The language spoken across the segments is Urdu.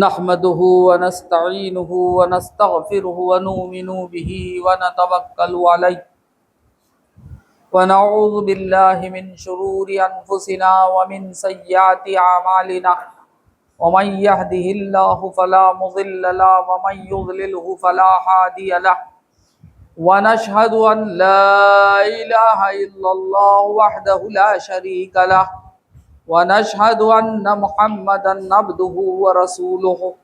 نحمده ونستعينه ونستغفره ونؤمن به ونتوكل عليه ونعوذ بالله من شرور أنفسنا ومن سيئات أعمالنا ومن يهده الله فلا مضل له ومن يضلله فلا هادي له ونشهد أن لا إله إلا الله وحده لا شريك له ونشهد أن محمدا عبده ورسوله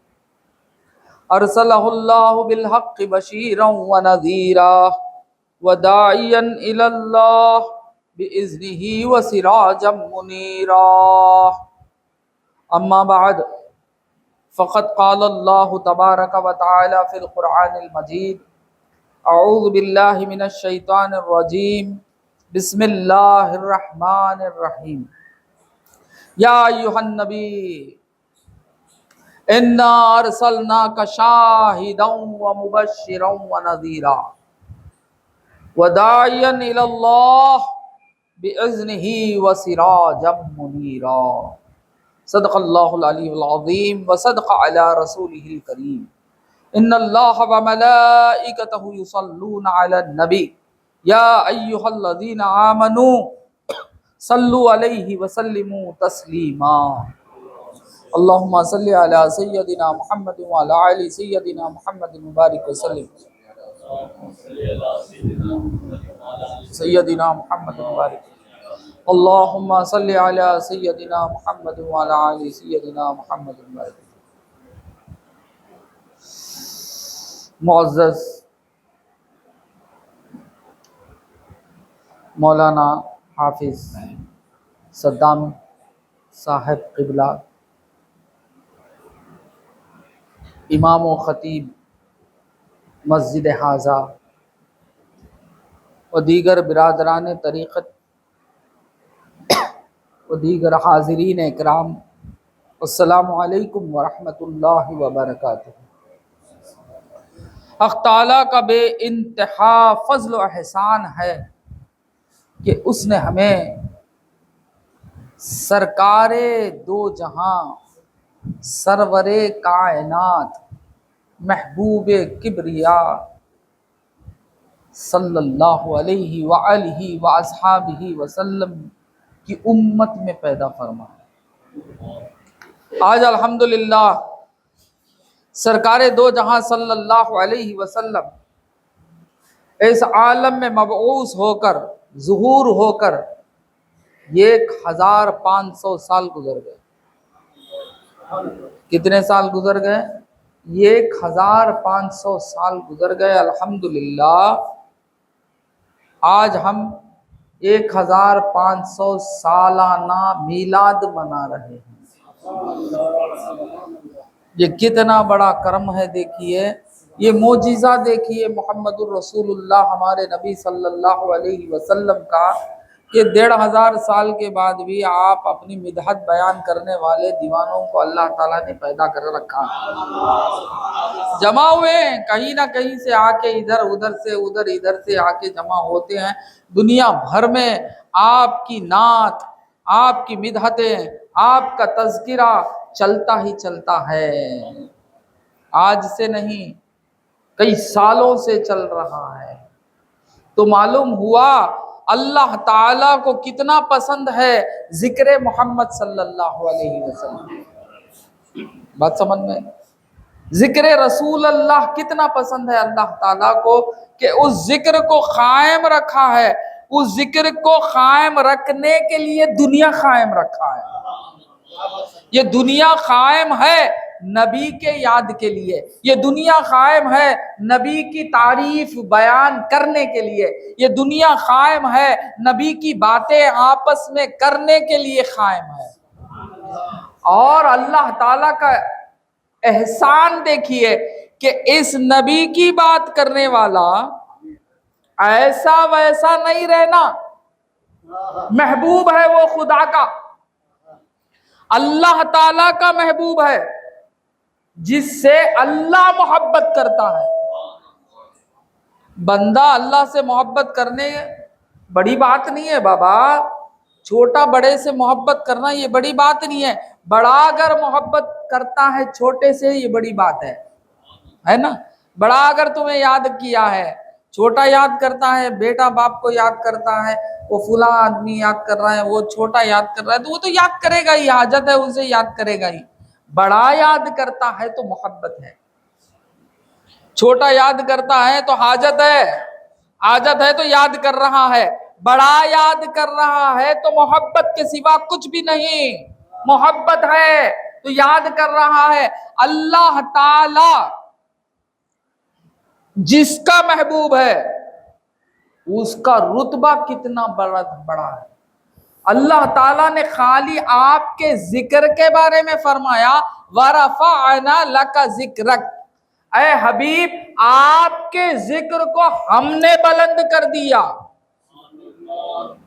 أرسله الله بالحق بشيرا ونذيرا وداعيا إلى الله بإذنه وسراجا منيرا أما بعد فقد قال الله تبارك وتعالى في القرآن المجيد أعوذ بالله من الشيطان الرجيم بسم الله الرحمن الرحيم یا ایھا النبی انا ارسلناک شاہدا ومبشرا ونذیرا وداعیا الی اللہ باذنہ وسراجا منیرا صدق اللہ العلی العظیم وصدق علی رسولہ الکریم ان اللہ وملائکتہ یصلون علی النبی یا ایھا الذین آمنوا صلو علیہ وسلموا تسلیما اللہم صلی علی سیدنا محمد وعلی آل سیدنا محمد مبارک وسلم سیدنا محمد مبارک اللہم صلی علی سیدنا محمد وعلی آل سیدنا محمد مبارک. معزز مولانا حافظ صدام صاحب قبلہ، امام و خطیب مسجد حاضہ و دیگر برادران طریقت و دیگر حاضرین اکرام، السلام علیکم ورحمۃ اللہ وبرکاتہ. حق تعالیٰ کا بے انتہا فضل و احسان ہے کہ اس نے ہمیں سرکار دو جہاں، سرور کائنات، محبوب کبریا صلی اللہ علیہ وآلہ واصحابہ وسلم کی امت میں پیدا فرمایا. آج الحمدللہ سرکار دو جہاں صلی اللہ علیہ وسلم اس عالم میں مبعوث ہو کر، ظہور ہو کر 1500 سال گزر گئے. کتنے سال گزر گئے؟ 1500 سال گزر گئے. الحمدللہ آج ہم 1500 سالانہ میلاد منا رہے ہیں. یہ کتنا بڑا کرم ہے. دیکھیے یہ معجزہ، دیکھیے محمد الرسول اللہ ہمارے نبی صلی اللہ علیہ وسلم کا، کہ 1500 سال کے بعد بھی آپ اپنی مدحت بیان کرنے والے دیوانوں کو اللہ تعالیٰ نے پیدا کر رکھا ہے. جمع ہوئے ہیں کہیں نہ کہیں سے آ کے، ادھر سے آ کے جمع ہوتے ہیں. دنیا بھر میں آپ کی نعت، آپ کی مدحتیں، آپ کا تذکرہ چلتا ہی چلتا ہے. آج سے نہیں، کئی سالوں سے چل رہا ہے. تو معلوم ہوا اللہ تعالیٰ کو کتنا پسند ہے ذکر محمد صلی اللہ علیہ وسلم. بات سمجھ میں؟ ذکر رسول اللہ کتنا پسند ہے اللہ تعالیٰ کو، کہ اس ذکر کو قائم رکھا ہے. اس ذکر کو قائم رکھنے کے لیے دنیا قائم رکھا ہے. یہ دنیا قائم ہے نبی کے یاد کے لیے، یہ دنیا قائم ہے نبی کی تعریف بیان کرنے کے لیے، یہ دنیا قائم ہے نبی کی باتیں آپس میں کرنے کے لیے قائم ہے. اور اللہ تعالیٰ کا احسان دیکھیے کہ اس نبی کی بات کرنے والا ایسا ویسا نہیں رہنا. محبوب ہے وہ خدا کا، اللہ تعالیٰ کا محبوب ہے، جس سے اللہ محبت کرتا ہے. بندہ اللہ سے محبت کرنے بڑی بات نہیں ہے بابا، چھوٹا بڑے سے محبت کرنا یہ بڑی بات نہیں ہے، بڑا اگر محبت کرتا ہے چھوٹے سے یہ بڑی بات ہے نا۔ بڑا اگر تمہیں یاد کیا ہے، چھوٹا یاد کرتا ہے، بیٹا باپ کو یاد کرتا ہے، وہ فلاں آدمی یاد کر رہا ہے، وہ چھوٹا یاد کر رہا ہے، تو وہ تو یاد کرے گا ہی، حاجت ہے اسے یاد کرے گا ہی۔ بڑا یاد کرتا ہے تو محبت ہے، چھوٹا یاد کرتا ہے تو حاجت ہے تو یاد کر رہا ہے، بڑا یاد کر رہا ہے تو محبت کے سوا کچھ بھی نہیں، محبت ہے تو یاد کر رہا ہے۔ اللہ تعالی جس کا محبوب ہے اس کا رتبہ کتنا بڑا ہے۔ اللہ تعالیٰ نے خالی آپ کے ذکر کے بارے میں فرمایا وَرَفَعْنَا لَكَ ذِكْرَكَ، اے حبیب آپ کے ذکر کو ہم نے بلند کر دیا۔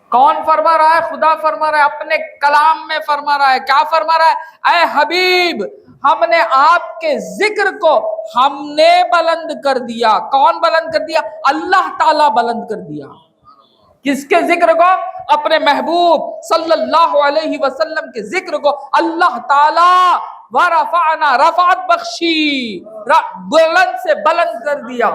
کون فرما رہا ہے؟ خدا فرما رہا ہے، اپنے کلام میں فرما رہا ہے۔ کیا فرما رہا ہے؟ اے حبیب ہم نے آپ کے ذکر کو ہم نے بلند کر دیا۔ کون بلند کر دیا؟ اللہ تعالیٰ بلند کر دیا۔ کس کے ذکر کو؟ اپنے محبوب صلی اللہ علیہ وسلم کے ذکر کو اللہ تعالیٰ ورفعنا، رفعت بخشی، بلند سے بلند کر دیا۔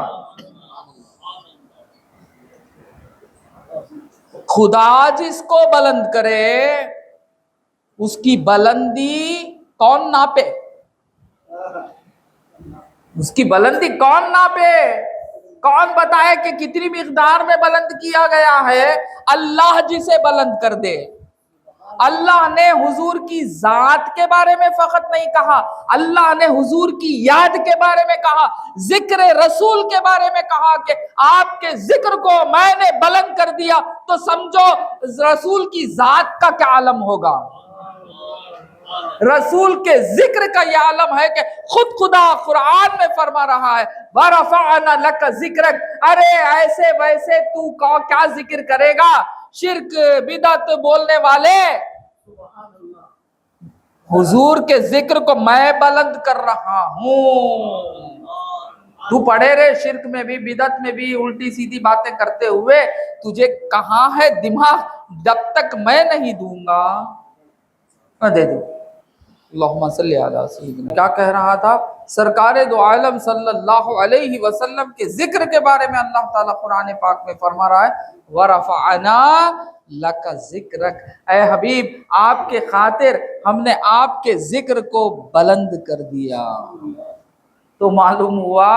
خدا جس کو بلند کرے اس کی بلندی کون ناپے؟ اس کی بلندی کون ناپے؟ کون بتائے کہ کتنی مقدار میں بلند کیا گیا ہے؟ اللہ جسے بلند کر دے۔ اللہ نے حضور کی ذات کے بارے میں فقط نہیں کہا، اللہ نے حضور کی یاد کے بارے میں کہا، ذکر رسول کے بارے میں کہا کہ آپ کے ذکر کو میں نے بلند کر دیا، تو سمجھو رسول کی ذات کا کیا عالم ہوگا۔ رسول کے ذکر کا یہ عالم ہے کہ خود خدا قرآن میں فرما رہا ہے وَرَفَعْنَا لَكَ ذِكْرَكَ، ارے ایسے ویسے تو کیا ذکر کرے گا؟ شرک بدعت بولنے والے، حضور کے ذکر کو میں بلند کر رہا ہوں۔ تو پڑھے رہے شرک میں بھی بدعت میں بھی الٹی سیدھی باتیں کرتے ہوئے، تجھے کہاں ہے دماغ؟ جب تک میں نہیں دوں گا میں دے دوں۔ اللہم صلی علی سیدنا۔ کیا کہہ رہا تھا؟ سرکار دو عالم صلی اللہ علیہ وسلم کے ذکر کے بارے میں اللہ تعالیٰ قرآن پاک میں فرما رہا ہے وَرَفَعْنَا لَكَ ذِكْرَكَ، اے حبیب آپ کے خاطر ہم نے آپ کے ذکر کو بلند کر دیا۔ تو معلوم ہوا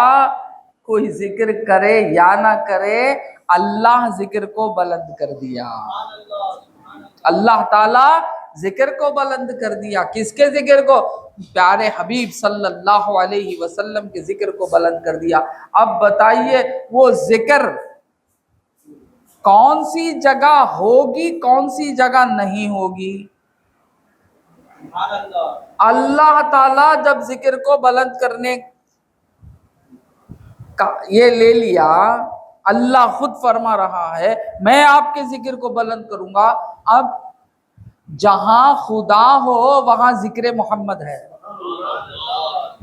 کوئی ذکر کرے یا نہ کرے، اللہ ذکر کو بلند کر دیا۔ اللہ تعالیٰ ذکر کو بلند کر دیا۔ کس کے ذکر کو؟ پیارے حبیب صلی اللہ علیہ وسلم کے ذکر کو بلند کر دیا۔ اب بتائیے وہ ذکر کون سی جگہ ہوگی، کون سی جگہ نہیں ہوگی؟ اللہ تعالیٰ جب ذکر کو بلند کرنے کا یہ لے لیا، اللہ خود فرما رہا ہے میں آپ کے ذکر کو بلند کروں گا۔ اب جہاں خدا ہو وہاں ذکر محمد ہے،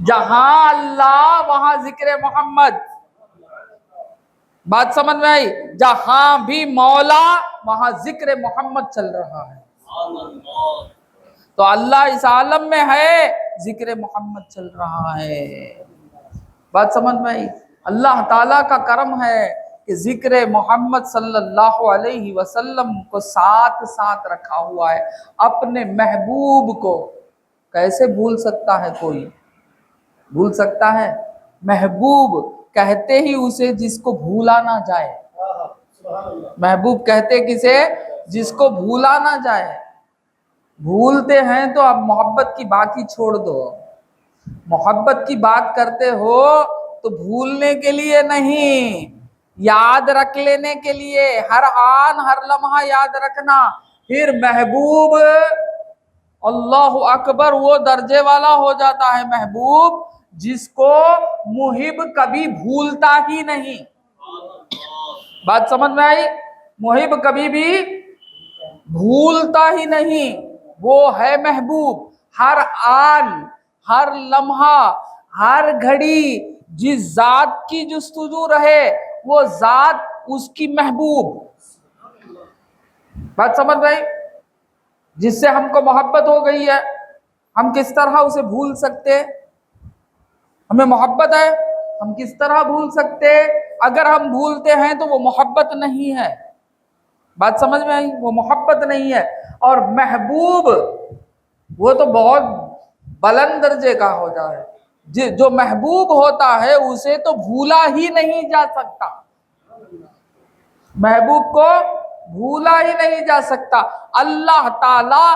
جہاں اللہ وہاں ذکر محمد۔ بات سمجھ میں آئی؟ جہاں بھی مولا وہاں ذکر محمد چل رہا ہے۔ تو اللہ اس عالم میں ہے، ذکر محمد چل رہا ہے۔ بات سمجھ میں آئی؟ اللہ تعالیٰ کا کرم ہے کہ ذکر محمد صلی اللہ علیہ وسلم کو ساتھ ساتھ رکھا ہوا ہے۔ اپنے محبوب کو کیسے بھول سکتا ہے؟ کوئی بھول سکتا ہے؟ محبوب کہتے ہی اسے جس کو بھولا نہ جائے۔ محبوب کہتے کسے؟ جس کو بھولا نہ جائے۔ بھولتے ہیں تو اب محبت کی بات ہی چھوڑ دو۔ محبت کی بات کرتے ہو تو بھولنے کے لیے نہیں، یاد رکھ لینے کے لیے، ہر آن ہر لمحہ یاد رکھنا۔ پھر محبوب اللہ اکبر وہ درجے والا ہو جاتا ہے محبوب جس کو محب کبھی بھولتا ہی نہیں۔ بات سمجھ میں آئی؟ محب کبھی بھی بھولتا ہی نہیں، وہ ہے محبوب۔ ہر آن ہر لمحہ ہر گھڑی جس ذات کی جستجو رہے وہ ذات اس کی محبوب۔ بات سمجھ رہی؟ جس سے ہم کو محبت ہو گئی ہے، ہم کس طرح اسے بھول سکتے؟ ہمیں محبت ہے، ہم کس طرح بھول سکتے؟ اگر ہم بھولتے ہیں تو وہ محبت نہیں ہے۔ بات سمجھ میں آئی؟ وہ محبت نہیں ہے۔ اور محبوب وہ تو بہت بلند درجے کا ہوتا ہے، جو محبوب ہوتا ہے اسے تو بھولا ہی نہیں جا سکتا، محبوب کو بھولا ہی نہیں جا سکتا۔ اللہ تعالی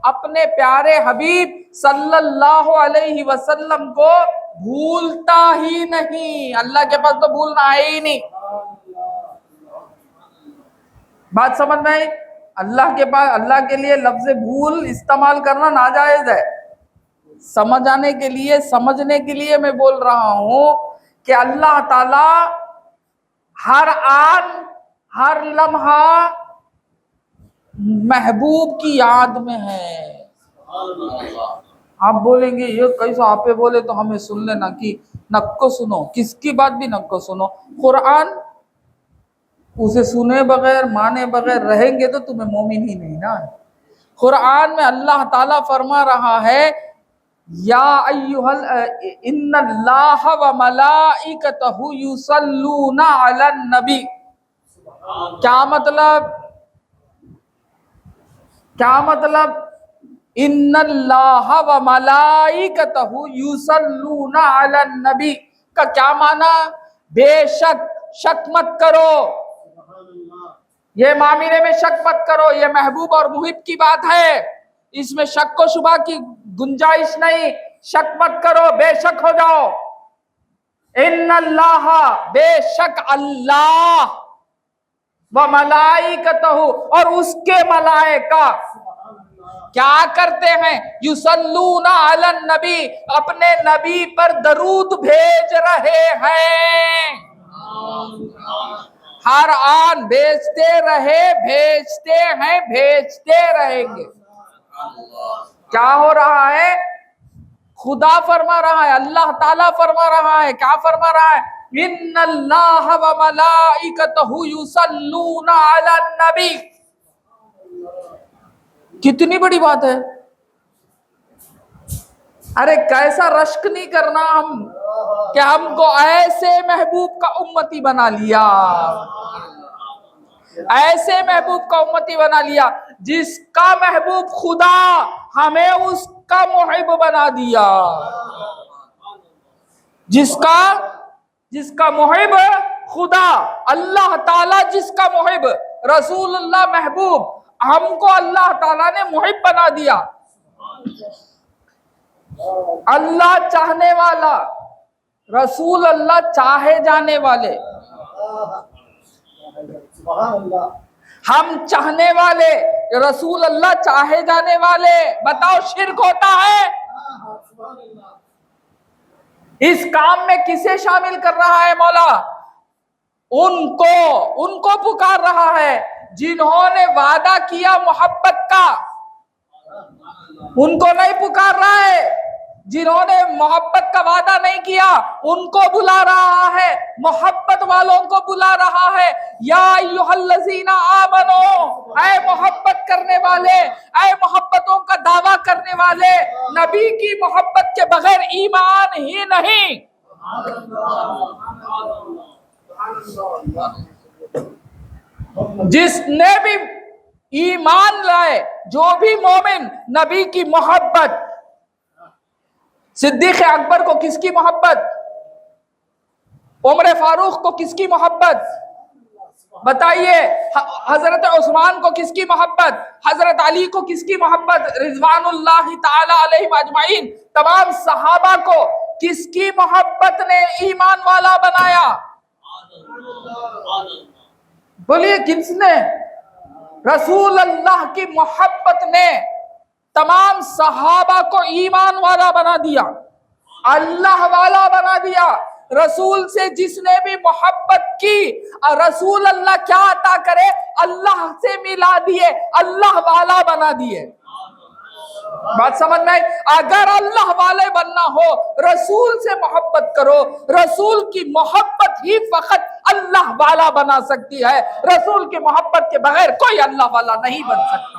اپنے پیارے حبیب صلی اللہ علیہ وسلم کو بھولتا ہی نہیں، اللہ کے پاس تو بھولنا ہے ہی نہیں۔ بات سمجھ میں آئی؟ اللہ کے پاس، اللہ کے لیے لفظ بھول استعمال کرنا ناجائز ہے۔ سمجھ آنے کے لیے، سمجھنے کے لیے میں بول رہا ہوں کہ اللہ تعالی ہر آن ہر لمحہ محبوب کی یاد میں ہے۔ آپ بولیں گے یہ کیسا آپ بولے تو ہمیں سن لینا، کہ نکو سنو، کس کی بات بھی نکو سنو، قرآن اسے سنے بغیر مانے بغیر رہیں گے تو تمہیں مومن ہی نہیں نا۔ قرآن میں اللہ تعالیٰ فرما رہا ہے یا ان اللہ و ملائکتہ یصلون علی النبی۔ کیا مطلب ان اللہ و ملائکتہ یصلون علی النبی کا کیا معنی؟ بے شک، شک مت کرو، یہ معاملے میں شک مت کرو، یہ محبوب اور محب کی بات ہے، اس میں شک و شبہ کی گنجائش نہیں، شک مت کرو، بے شک ہو جاؤ۔ ان اللہ، بے شک اللہ، و ملائکتہ، اور اس کے ملائکہ کیا کرتے ہیں؟ یصلون علی النبی، اپنے نبی پر درود بھیج رہے ہیں۔ ہر آن بھیجتے رہے، بھیجتے ہیں، بھیجتے رہیں گے۔ کیا ہو رہا ہے؟ خدا فرما رہا ہے، اللہ تعالیٰ فرما رہا ہے، کیا فرما رہا ہے؟ ان اللہ و ملائکتہ یصلون علی النبی۔ کتنی بڑی بات ہے! ارے کیسا رشک نہیں کرنا ہم کہ ہم کو ایسے محبوب کا امتی بنا لیا، ایسے محبوب کا امتی بنا لیا جس کا محبوب خدا ہمیں اس کا محب بنا دیا، جس کا محب خدا اللہ تعالیٰ، جس کا محب رسول اللہ محبوب، ہم کو اللہ تعالیٰ نے محب بنا دیا۔ اللہ چاہنے والا، رسول اللہ چاہے جانے والے، ہم چاہنے والے، رسول اللہ چاہے جانے والے۔ بتاؤ شرک ہوتا ہے؟ اس کام میں کسے شامل کر رہا ہے مولا؟ ان کو پکار رہا ہے جنہوں نے وعدہ کیا محبت کا، ان کو نہیں پکار رہا ہے۔ جنہوں نے محبت کا وعدہ نہیں کیا ان کو بلا رہا ہے، محبت والوں کو بلا رہا ہے۔ یا ایھا الذین آمنو، اے محبت کرنے والے، اے محبتوں کا دعویٰ کرنے والے، نبی کی محبت کے بغیر ایمان ہی نہیں۔ جس نے بھی ایمان لائے، جو بھی مومن، نبی کی محبت۔ صدیق اکبر کو کس کی محبت؟ عمر فاروق کو کس کی محبت؟ بتائیے۔ حضرت عثمان کو کس کی محبت؟ حضرت علی کو کس کی محبت؟ رضوان اللہ تعالی علیہم اجمعین، تمام صحابہ کو کس کی محبت نے ایمان والا بنایا؟ بولیے کس نے؟ رسول اللہ کی محبت نے تمام صحابہ کو ایمان والا بنا دیا، اللہ والا بنا دیا۔ رسول سے جس نے بھی محبت کی، رسول اللہ کیا عطا کرے؟ اللہ سے ملا دیے، اللہ والا بنا دیے۔ بات سمجھ میں آئی؟ اگر اللہ والے بننا ہو رسول سے محبت کرو، رسول کی محبت ہی فقط اللہ والا بنا سکتی ہے، رسول کی محبت کے بغیر کوئی اللہ والا نہیں بن سکتا۔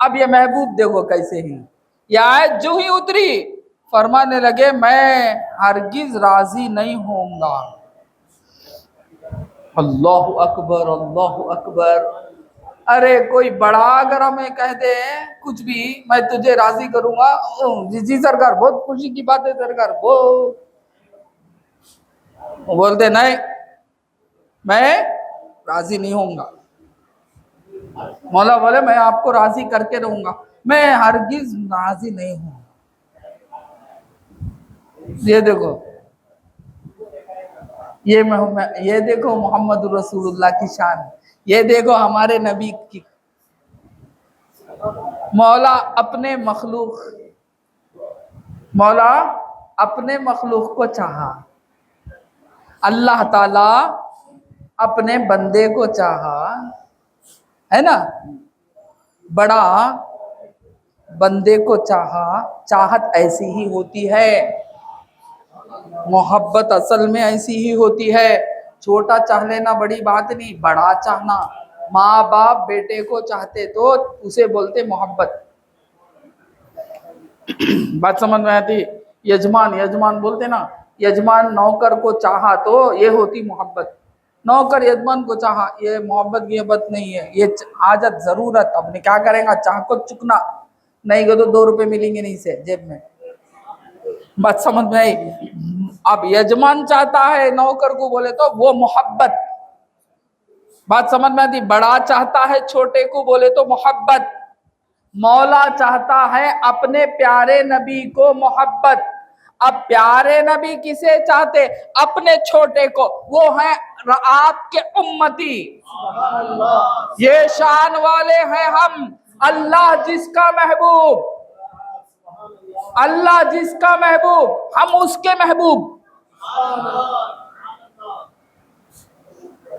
اب یہ محبوب دیکھو کیسے ہی، یہ آیت جو ہی اتری فرمانے لگے میں ہرگز راضی نہیں ہوں گا۔ اللہ اکبر، اللہ اکبر۔ ارے کوئی بڑا اگر ہمیں کہہ دے کچھ بھی میں تجھے راضی کروں گا، جی جی سرکار بہت خوشی کی بات ہے سرکار، وہ بولتے نہیں میں راضی نہیں ہوں گا۔ مولا بولے میں آپ کو راضی کر کے رہوں گا، میں ہرگز راضی نہیں ہوں۔ یہ دیکھو، یہ دیکھو محمد رسول اللہ کی شان، یہ دیکھو ہمارے نبی کی۔ مولا اپنے مخلوق کو چاہا، اللہ تعالی اپنے بندے کو چاہا، ہے نا، بڑا بندے کو چاہا۔ چاہت ایسی ہی ہوتی ہے، محبت اصل میں ایسی ہی ہوتی ہے۔ چھوٹا چاہ لینا بڑی بات نہیں، بڑا چاہنا۔ ماں باپ بیٹے کو چاہتے تو اسے بولتے محبت۔ بات سمجھ میں آتی؟ یجمان بولتے نا، یجمان نوکر کو چاہا تو یہ ہوتی محبت۔ نوکر یجمان کو چاہا، یہ محبت کی بات نہیں ہے، یہ حاجت ضرورت۔ اب نے کیا کریں گا، چاہ کو چکنا نہیں گے تو 2 روپے ملیں گے نہیں سے جیب میں۔ بات سمجھ میں آئی؟ اب یجمان چاہتا ہے نوکر کو بولے تو وہ محبت۔ بات سمجھ میں آتی؟ بڑا چاہتا ہے چھوٹے کو بولے تو محبت۔ مولا چاہتا ہے اپنے پیارے نبی کو محبت۔ اب پیارے نبی کسے چاہتے؟ اپنے چھوٹے کو، وہ ہیں آپ کے امتی۔ یہ شان والے ہیں ہم، اللہ جس کا محبوب، اللہ جس کا محبوب، ہم اس کے محبوب۔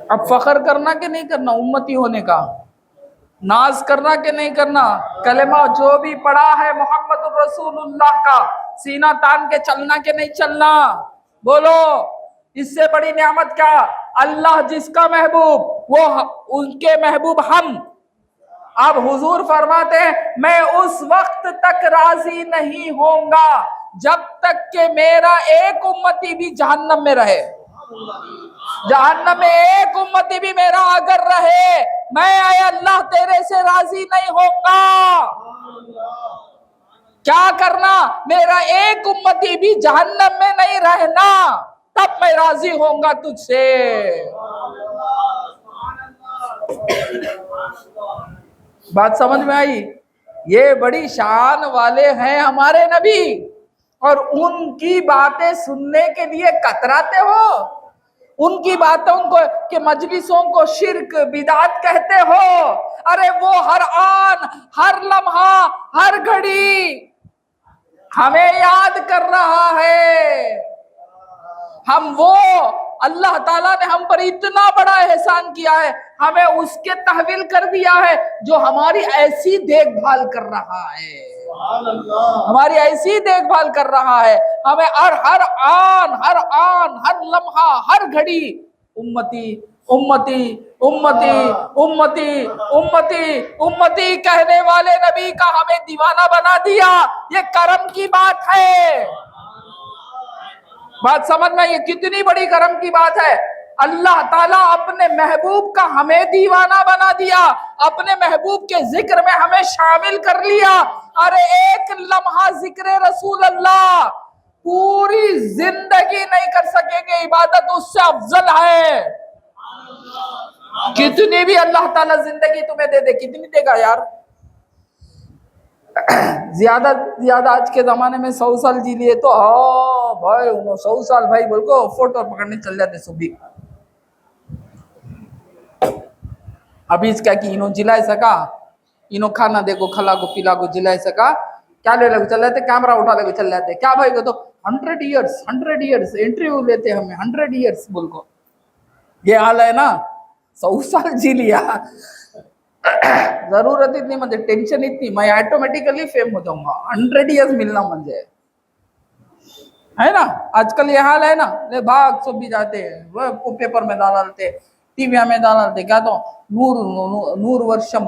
اب فخر کرنا کہ نہیں کرنا امتی ہونے کا؟ ناز کرنا کہ نہیں کرنا؟ کلمہ جو بھی پڑھا ہے محمد الرسول اللہ کا، سینہ تان کے چلنا کہ نہیں چلنا؟ بولو، اس سے بڑی نعمت کیا؟ اللہ جس کا محبوب، وہ ان کے محبوب ہم۔ اب حضور فرماتے ہیں میں اس وقت تک راضی نہیں ہوں گا جب تک کہ میرا ایک امتی بھی جہنم میں رہے۔ جہنم میں ایک امتی بھی میرا اگر رہے، میں اے اللہ تیرے سے راضی نہیں ہوں گا۔ کیا کرنا؟ میرا ایک امتی بھی جہنم میں نہیں رہنا، تب میں راضی ہوں گا تجھ سے۔ بات سمجھ میں آئی؟ یہ بڑی شان والے ہیں ہمارے نبی، اور ان کی باتیں سننے کے لیے کتراتے ہو، ان کی باتوں کو کہ مجلسوں کو شرک بدعت کہتے ہو۔ ارے وہ ہر آن، ہر لمحہ، ہر گھڑی ہمیں یاد کر رہا ہے۔ ہم وہ اللہ تعالیٰ نے ہم پر اتنا بڑا احسان کیا ہے، ہمیں اس کے تحویل کر دیا ہے جو ہماری ایسی دیکھ بھال کر رہا ہے، ہماری ایسی دیکھ بھال کر رہا ہے، ہمیں ہر آن، ہر لمحہ، ہر گھڑی امتی امتی امتی امتی امتی امتی کہنے والے نبی کا ہمیں دیوانہ بنا دیا۔ یہ کرم کی بات ہے۔ بات سمجھ میں، یہ کتنی بڑی کرم کی بات ہے۔ اللہ تعالیٰ اپنے محبوب کا ہمیں دیوانہ بنا دیا، اپنے محبوب کے ذکر میں ہمیں شامل کر لیا۔ ارے ایک لمحہ ذکر رسول اللہ پوری زندگی نہیں کر سکیں گے، عبادت اس سے افضل ہے۔ کتنی بھی اللہ تعالیٰ زندگی تمہیں دے دے، کتنی دے گا یار؟ زیادہ آج کے زمانے میں 100 سال جی لیے تو ہاں بھائی 100 سال بھائی بول کو فوٹو پکڑنے چل جاتے صبح۔ ابھی اس کیا کہ انہوں جلائے سکا، انہوں کھانا دے کو کھلا کو پلا کو جلائے سکا، کیا لے لگو چل جاتے، کیمرہ اٹھا لے کو چل جاتے، کیا بھائی کو تو 100 ایئرس انٹرویو لیتے ہمیں 100 ایئرس بول کو۔ یہ حال ہے نا، 100 سال جی لیا، ضرورت اتنی مجھے ٹینشن اتنی، میں آٹومیٹیکلی فیم ہو جاؤں گا، 100 ایئرس ملنا مجھے ہے نا۔ آج کل یہ حال ہے نا، بھاگ سب بھی جاتے ہیں، وہ پیپر میں ڈالتے، ٹی وی میں ڈالتے، کیا تو نور ورشم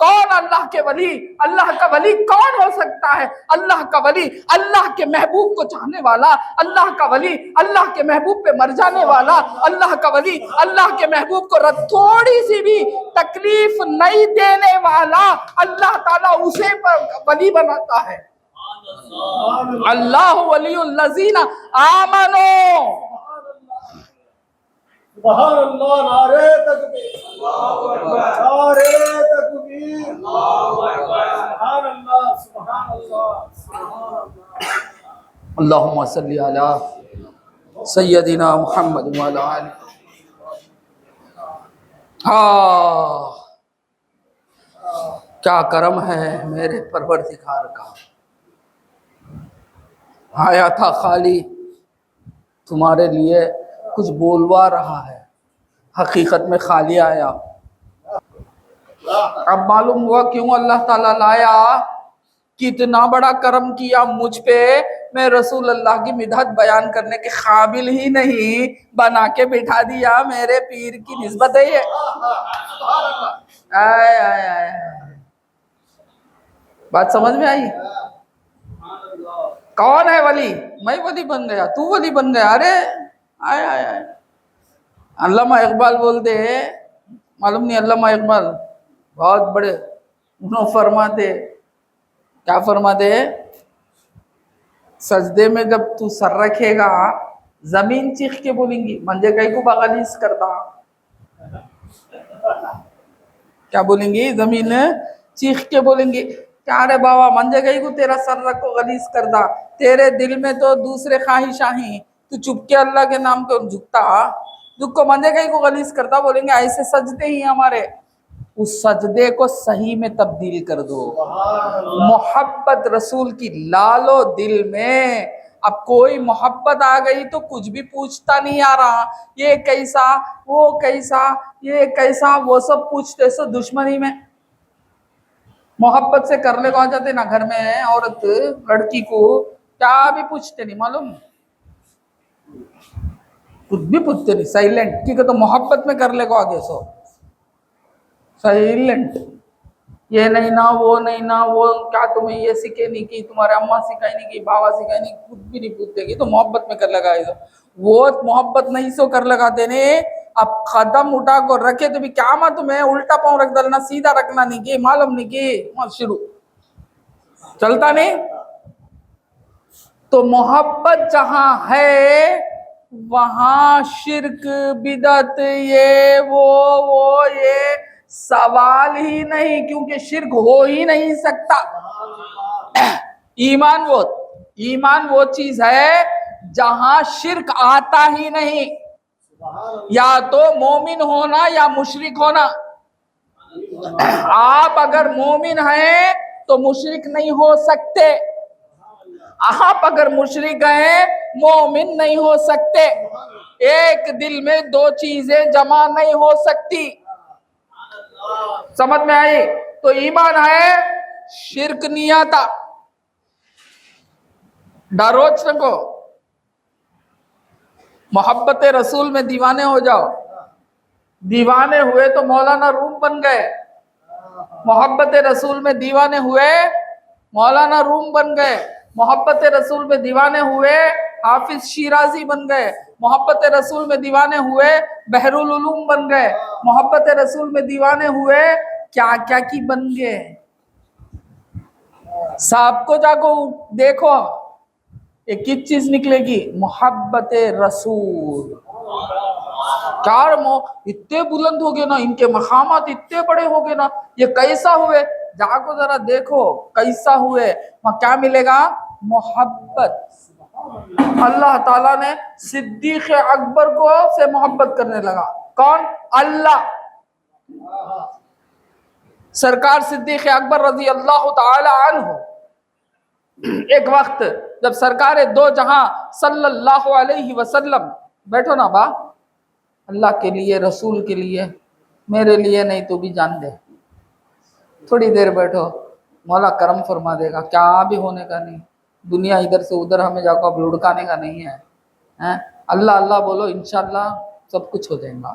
کون اللہ کے ولی؟ اللہ کا ولی کون ہو سکتا ہے؟ اللہ کا ولی اللہ کے محبوب کو چاہنے والا، اللہ کا ولی اللہ کے محبوب پہ مر جانے والا، اللہ کا ولی اللہ کے محبوب کو تھوڑی سی بھی تکلیف نہیں دینے والا، اللہ تعالیٰ اسے ولی بناتا ہے۔ اللہ ولی الذین آمنوا۔ سبحان اللہ، نعرہ تکبیر، نعرہ تکبیر، سبحان اللہ، سبحان اللہ۔ اللہم صلی علی سیدنا محمد وعلی آلہ۔ کیا کرم ہے میرے پروردگار کا، آیا تھا خالی تمہارے لیے کچھ بولوا رہا ہے، حقیقت میں خالی آیا۔ اب معلوم ہوا کیوں اللہ تعالیٰ لایا، کتنا بڑا کرم کیا مجھ پہ، میں رسول اللہ کی مدحت بیان کرنے کے قابل ہی نہیں، بنا کے بٹھا دیا، میرے پیر کی نسبت ہے یہ۔ آئے آئے آئے، بات سمجھ میں آئی؟ کون ہے ولی؟ میں ولی بن گیا، تو ولی بن گیا؟ ارے آئے آئے آئے۔ علامہ اقبال بولتے ہیں، معلوم نہیں علامہ اقبال بہت بڑے، انہوں فرماتے، کیا فرماتے ہیں؟ سجدے میں جب تو سر رکھے گا زمین چیخ کے بولیں گی منجے کئی کو بغلیس کرتا، کیا بولیں گی؟ زمین چیخ کے بولیں گی کیا رے بابا منجے گئی کو تیرا سر رکھو غلیظ کردہ، تیرے دل میں تو دوسرے خواہشاہیں، تو چپ کے اللہ کے نام کو جھکتا، جھک کو منجے گئی کو غلیظ کرتا، بولیں گے ایسے سجدے ہی ہمارے، اس سجدے کو صحیح میں تبدیل کر دو، محبت رسول کی لالو دل میں۔ اب کوئی محبت آ گئی تو کچھ بھی پوچھتا نہیں آ رہا، یہ کیسا وہ کیسا یہ کیسا، وہ سب پوچھتے سو دشمنی میں۔ محبت سے کر لے کو آ جاتے نا گھر میں عورت لڑکی کو، کیا بھی پوچھتے نہیں، معلوم کچھ بھی پوچھتے نہیں، سائلنٹ، کیونکہ تو محبت میں کر لے کو آگے سو سائلنٹ، یہ نہیں نا وہ نہیں نا وہ، کیا تمہیں یہ سکھے نہیں کی، تمہارے اماں سکھائی نہیں کی، بابا سکھائی نہیں، کچھ بھی نہیں پوچھتے کی، تو محبت میں کر لگائے دو، وہ محبت نہیں سو کر لگاتے نے۔ اب قدم اٹھا کو رکھے تو بھی کیا ماں تمہیں الٹا پاؤں رکھ ڈالنا، سیدھا رکھنا نہیں کی، معلوم نہیں کی، شروع چلتا نہیں۔ تو محبت جہاں ہے وہاں شرک بدعت یہ وہ یہ سوال ہی نہیں، کیونکہ شرک ہو ہی نہیں سکتا۔ ایمان وہ چیز ہے جہاں شرک آتا ہی نہیں، یا تو مومن ہونا یا مشرک ہونا۔ آپ اگر مومن ہیں تو مشرک نہیں ہو سکتے، آپ اگر مشرک ہیں مومن نہیں ہو سکتے، ایک دل میں دو چیزیں جمع نہیں ہو سکتی، سمجھ میں آئی؟ تو ایمان ہے، شرک نہیں آتا، ڈروچ رکھو، محبت رسول میں دیوانے ہو جاؤ، دیوانے ہوئے تو مولانا روم بن گئے، محبت رسول میں دیوانے ہوئے مولانا روم بن گئے، محبت رسول میں دیوانے ہوئے حافظ شیرازی بن گئے، محبت رسول میں دیوانے ہوئے بحر العلوم بن گئے، محبت رسول میں دیوانے ہوئے کیا کیا کی بن گئے۔ سب کو جا کو دیکھو ایک ہی چیز نکلے گی، محبت رسول۔ کیا اتنے بلند ہو گئے نا، ان کے مقامات اتنے بڑے ہو گئے نا، یہ کیسا ہوئے؟ جا کو ذرا دیکھو کیسا ہوئے، وہاں کیا ملے گا؟ محبت۔ اللہ تعالیٰ نے صدیق اکبر کو سے محبت کرنے لگا، کون؟ اللہ۔ سرکار صدیق اکبر رضی اللہ تعالی عنہ ایک وقت جب سرکار دو جہاں صلی اللہ علیہ وسلم، بیٹھو نا با، اللہ کے لیے رسول کے لیے، میرے لیے نہیں تو بھی جان دے، تھوڑی دیر بیٹھو، مولا کرم فرما دے گا، کیا بھی ہونے کا نہیں، دنیا ادھر سے ادھر ہمیں جا کو اب لڑکانے کا نہیں ہے، اللہ اللہ بولو انشاءاللہ سب کچھ ہو جائے گا۔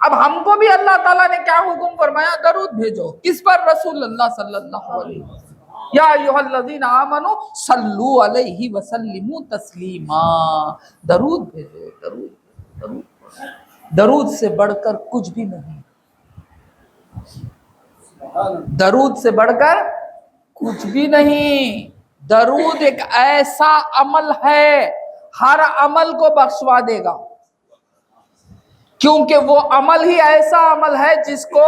اب ہم کو بھی اللہ تعالیٰ نے کیا حکم فرمایا؟ درود بھیجو. کس پر؟ رسول اللہ صلی اللہ علیہ وسلم. یا ایھا الذین آمنوا صلوا علیہ وسلموا تسلیما. درود بھیجو، درود. درود سے بڑھ کر کچھ بھی نہیں، درود سے بڑھ کر کچھ بھی نہیں. درود ایک ایسا عمل ہے، ہر عمل کو بخشوا دے گا، کیونکہ وہ عمل ہی ایسا عمل ہے جس کو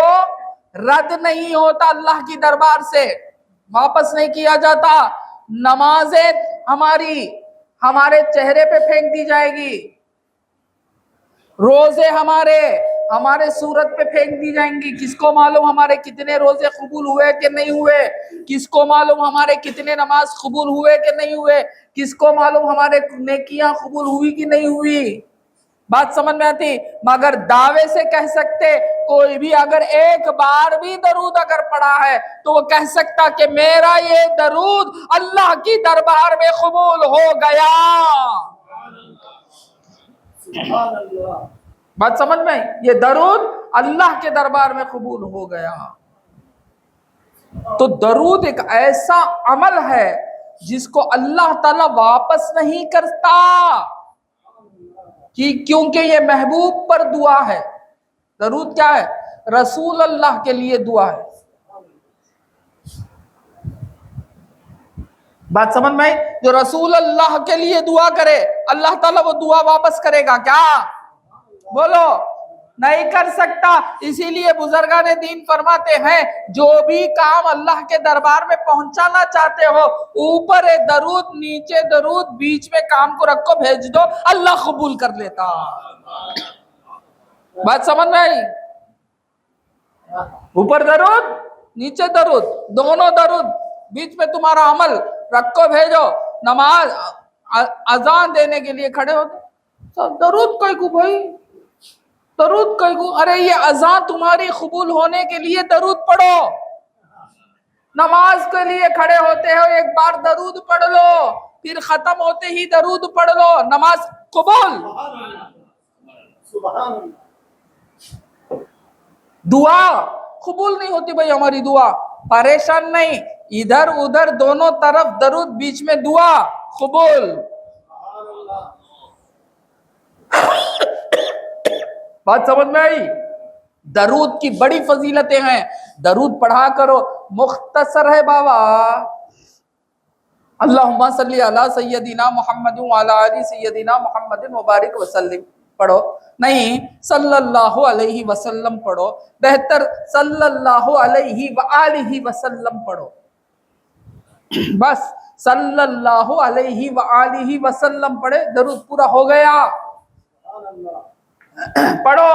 رد نہیں ہوتا، اللہ کی دربار سے واپس نہیں کیا جاتا. نمازیں ہمارے چہرے پہ پھینک دی جائے گی، روزے ہمارے صورت پہ پھینک دی جائیں گی. کس کو معلوم ہمارے کتنے روزے قبول ہوئے کہ نہیں ہوئے؟ کس کو معلوم ہمارے کتنے نماز قبول ہوئے کہ نہیں ہوئے؟ کس کو معلوم ہمارے نیکیاں قبول ہوئی کہ نہیں ہوئی؟ بات سمجھ میں آتی؟ مگر دعوے سے کہہ سکتے، کوئی بھی اگر ایک بار بھی درود اگر پڑھا ہے تو وہ کہہ سکتا کہ میرا یہ درود اللہ کی دربار میں قبول ہو گیا. بات سمجھ میں؟ یہ درود اللہ کے دربار میں قبول ہو گیا. تو درود ایک ایسا عمل ہے جس کو اللہ تعالی واپس نہیں کرتا، کیونکہ یہ محبوب پر دعا ہے. درود کیا ہے؟ رسول اللہ کے لیے دعا ہے. بات سمجھ میں؟ جو رسول اللہ کے لیے دعا کرے اللہ تعالیٰ وہ دعا واپس کرے گا کیا؟ بولو، نہیں کر سکتا. اسی لیے بزرگان دین فرماتے ہیں جو بھی کام اللہ کے دربار میں پہنچانا چاہتے ہو، اوپر درود نیچے درود، بیچ میں کام کو رکھو، بھیج دو، اللہ قبول کر لیتا. بات سمجھ میں آئی؟ اوپر درود نیچے درود، دونوں درود، بیچ میں تمہارا عمل رکھو، بھیجو. نماز اذان دینے کے لیے کھڑے ہوتے، درود کوئی کو بھائی، درود کوئی کو، ارے یہ اذان تمہاری قبول ہونے کے لیے درود پڑھو. نماز کے لیے کھڑے ہوتے ہو، ایک بار درود پڑھ لو، پھر ختم ہوتے ہی درود پڑھ لو، نماز قبول. دعا قبول نہیں ہوتی بھائی ہماری دعا، پریشان نہیں، ادھر ادھر دونوں طرف درود، بیچ میں دعا قبول. بات سمجھ میں آئی؟ درود کی بڑی فضیلتیں ہیں، درود پڑھا کرو. مختصر ہے بابا، اللہم صلی علی سیدنا محمد وعلی آل سیدنا محمد مبارک وسلم پڑھو، نہیں صلی اللہ علیہ وسلم پڑھو، بہتر صلی اللہ علیہ وآلہ وسلم پڑھو. بس صلی اللہ علیہ وآلہ وسلم پڑھے، درود پورا ہو گیا. پڑھو.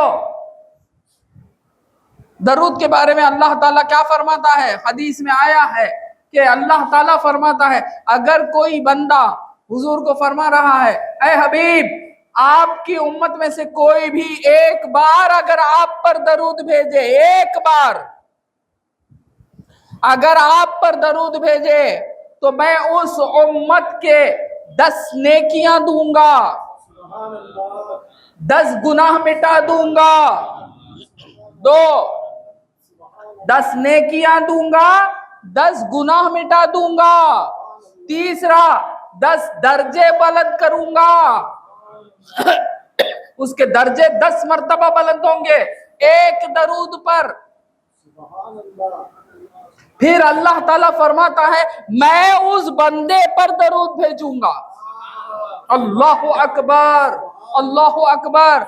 درود کے بارے میں اللہ تعالیٰ کیا فرماتا ہے؟ حدیث میں آیا ہے کہ اللہ تعالیٰ فرماتا ہے اگر کوئی بندہ حضور کو فرما رہا ہے اے حبیب آپ کی امت میں سے کوئی بھی ایک بار اگر آپ پر درود بھیجے، ایک بار اگر آپ پر درود بھیجے تو میں اس امت کے 10 نیکیاں دوں گا، 10 گناہ مٹا دوں گا. 10 نیکیاں دوں گا، 10 گناہ مٹا دوں گا. تیسرا 10 درجے بلند کروں گا، اس کے درجے 10 مرتبہ بلند ہوں گے ایک درود پر. پھر اللہ تعالیٰ فرماتا ہے میں اس بندے پر درود بھیجوں گا. اللہ اکبر، اللہ اکبر.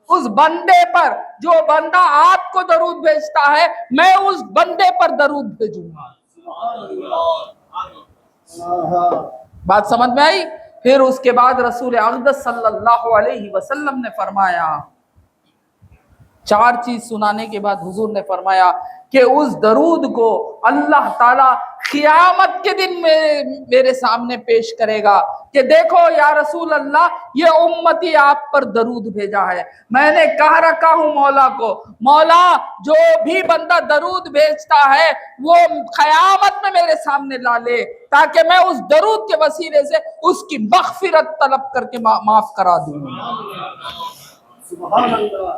اس بندے پر، جو بندہ آپ کو درود بھیجتا ہے میں اس بندے پر درود بھیجوں گا. بات سمجھ میں آئی؟ پھر اس کے بعد رسول اقدس صلی اللہ علیہ وسلم نے فرمایا، 4 چیز سنانے کے بعد حضور نے فرمایا کہ اس درود کو اللہ تعالیٰ قیامت کے دن میرے سامنے پیش کرے گا کہ دیکھو یا رسول اللہ یہ امتی آپ پر درود بھیجا ہے. میں نے کہا رکھا ہوں مولا کو، مولا جو بھی بندہ درود بھیجتا ہے وہ قیامت میں میرے سامنے لا لے تاکہ میں اس درود کے وسیلے سے اس کی مغفرت طلب کر کے معاف کرا دوں. سبحان اللہ.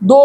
2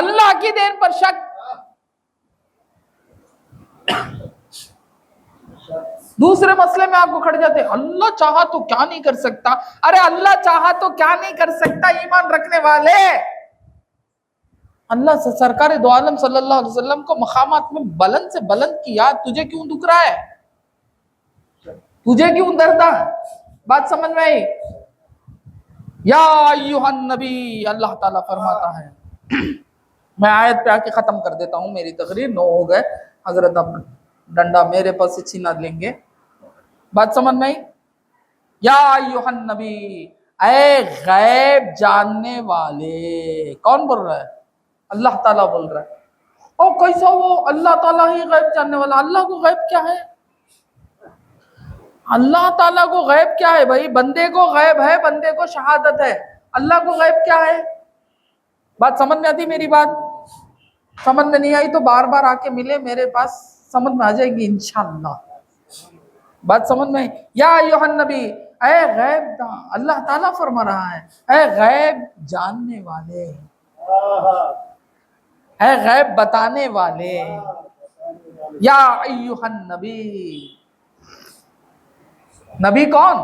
اللہ کی دین پر شک. دوسرے مسئلے میں آپ کو کھڑ جاتے اللہ چاہا تو کیا نہیں کر سکتا. ارے اللہ چاہا تو کیا نہیں کر سکتا ایمان رکھنے والے. اللہ سے سرکار دو عالم صلی اللہ علیہ وسلم کو مقامات میں بلند سے بلند کیا, تجھے کیوں دکھ رہا ہے, تجھے کیوں ڈرتا. بات سمجھ میں آئی. یا ایھا النبی, اللہ تعالیٰ فرماتا ہے, میں آیت پہ آ کے ختم کر دیتا ہوں میری تقریر, 9 ہو گئے. حضرت اب ڈنڈا میرے پاس سے چھینا لیں گے. بات سمجھ میں آئی. یا ایھا النبی, اے غیب جاننے والے. کون بول رہا ہے؟ اللہ تعالیٰ بول رہا ہے. اور کیسا وہ اللہ تعالیٰ ہی غیب جاننے والا؟ اللہ کو غیب کیا ہے؟ اللہ تعالیٰ کو غیب کیا ہے بھائی؟ بندے کو غیب ہے, بندے کو شہادت ہے. اللہ کو غیب کیا ہے؟ بات سمجھ میں آتی میری بات؟ سمجھ میں نہیں آئی تو بار بار آ کے ملے میرے پاس, سمجھ میں آ جائے گی انشاءاللہ. بات سمجھ میں آئی. یا ایھا النبی, اے غیب, اللہ تعالیٰ فرما رہا ہے اے غیب جاننے والے, اے غیب بتانے والے. یا ایھا النبی, نبی کون؟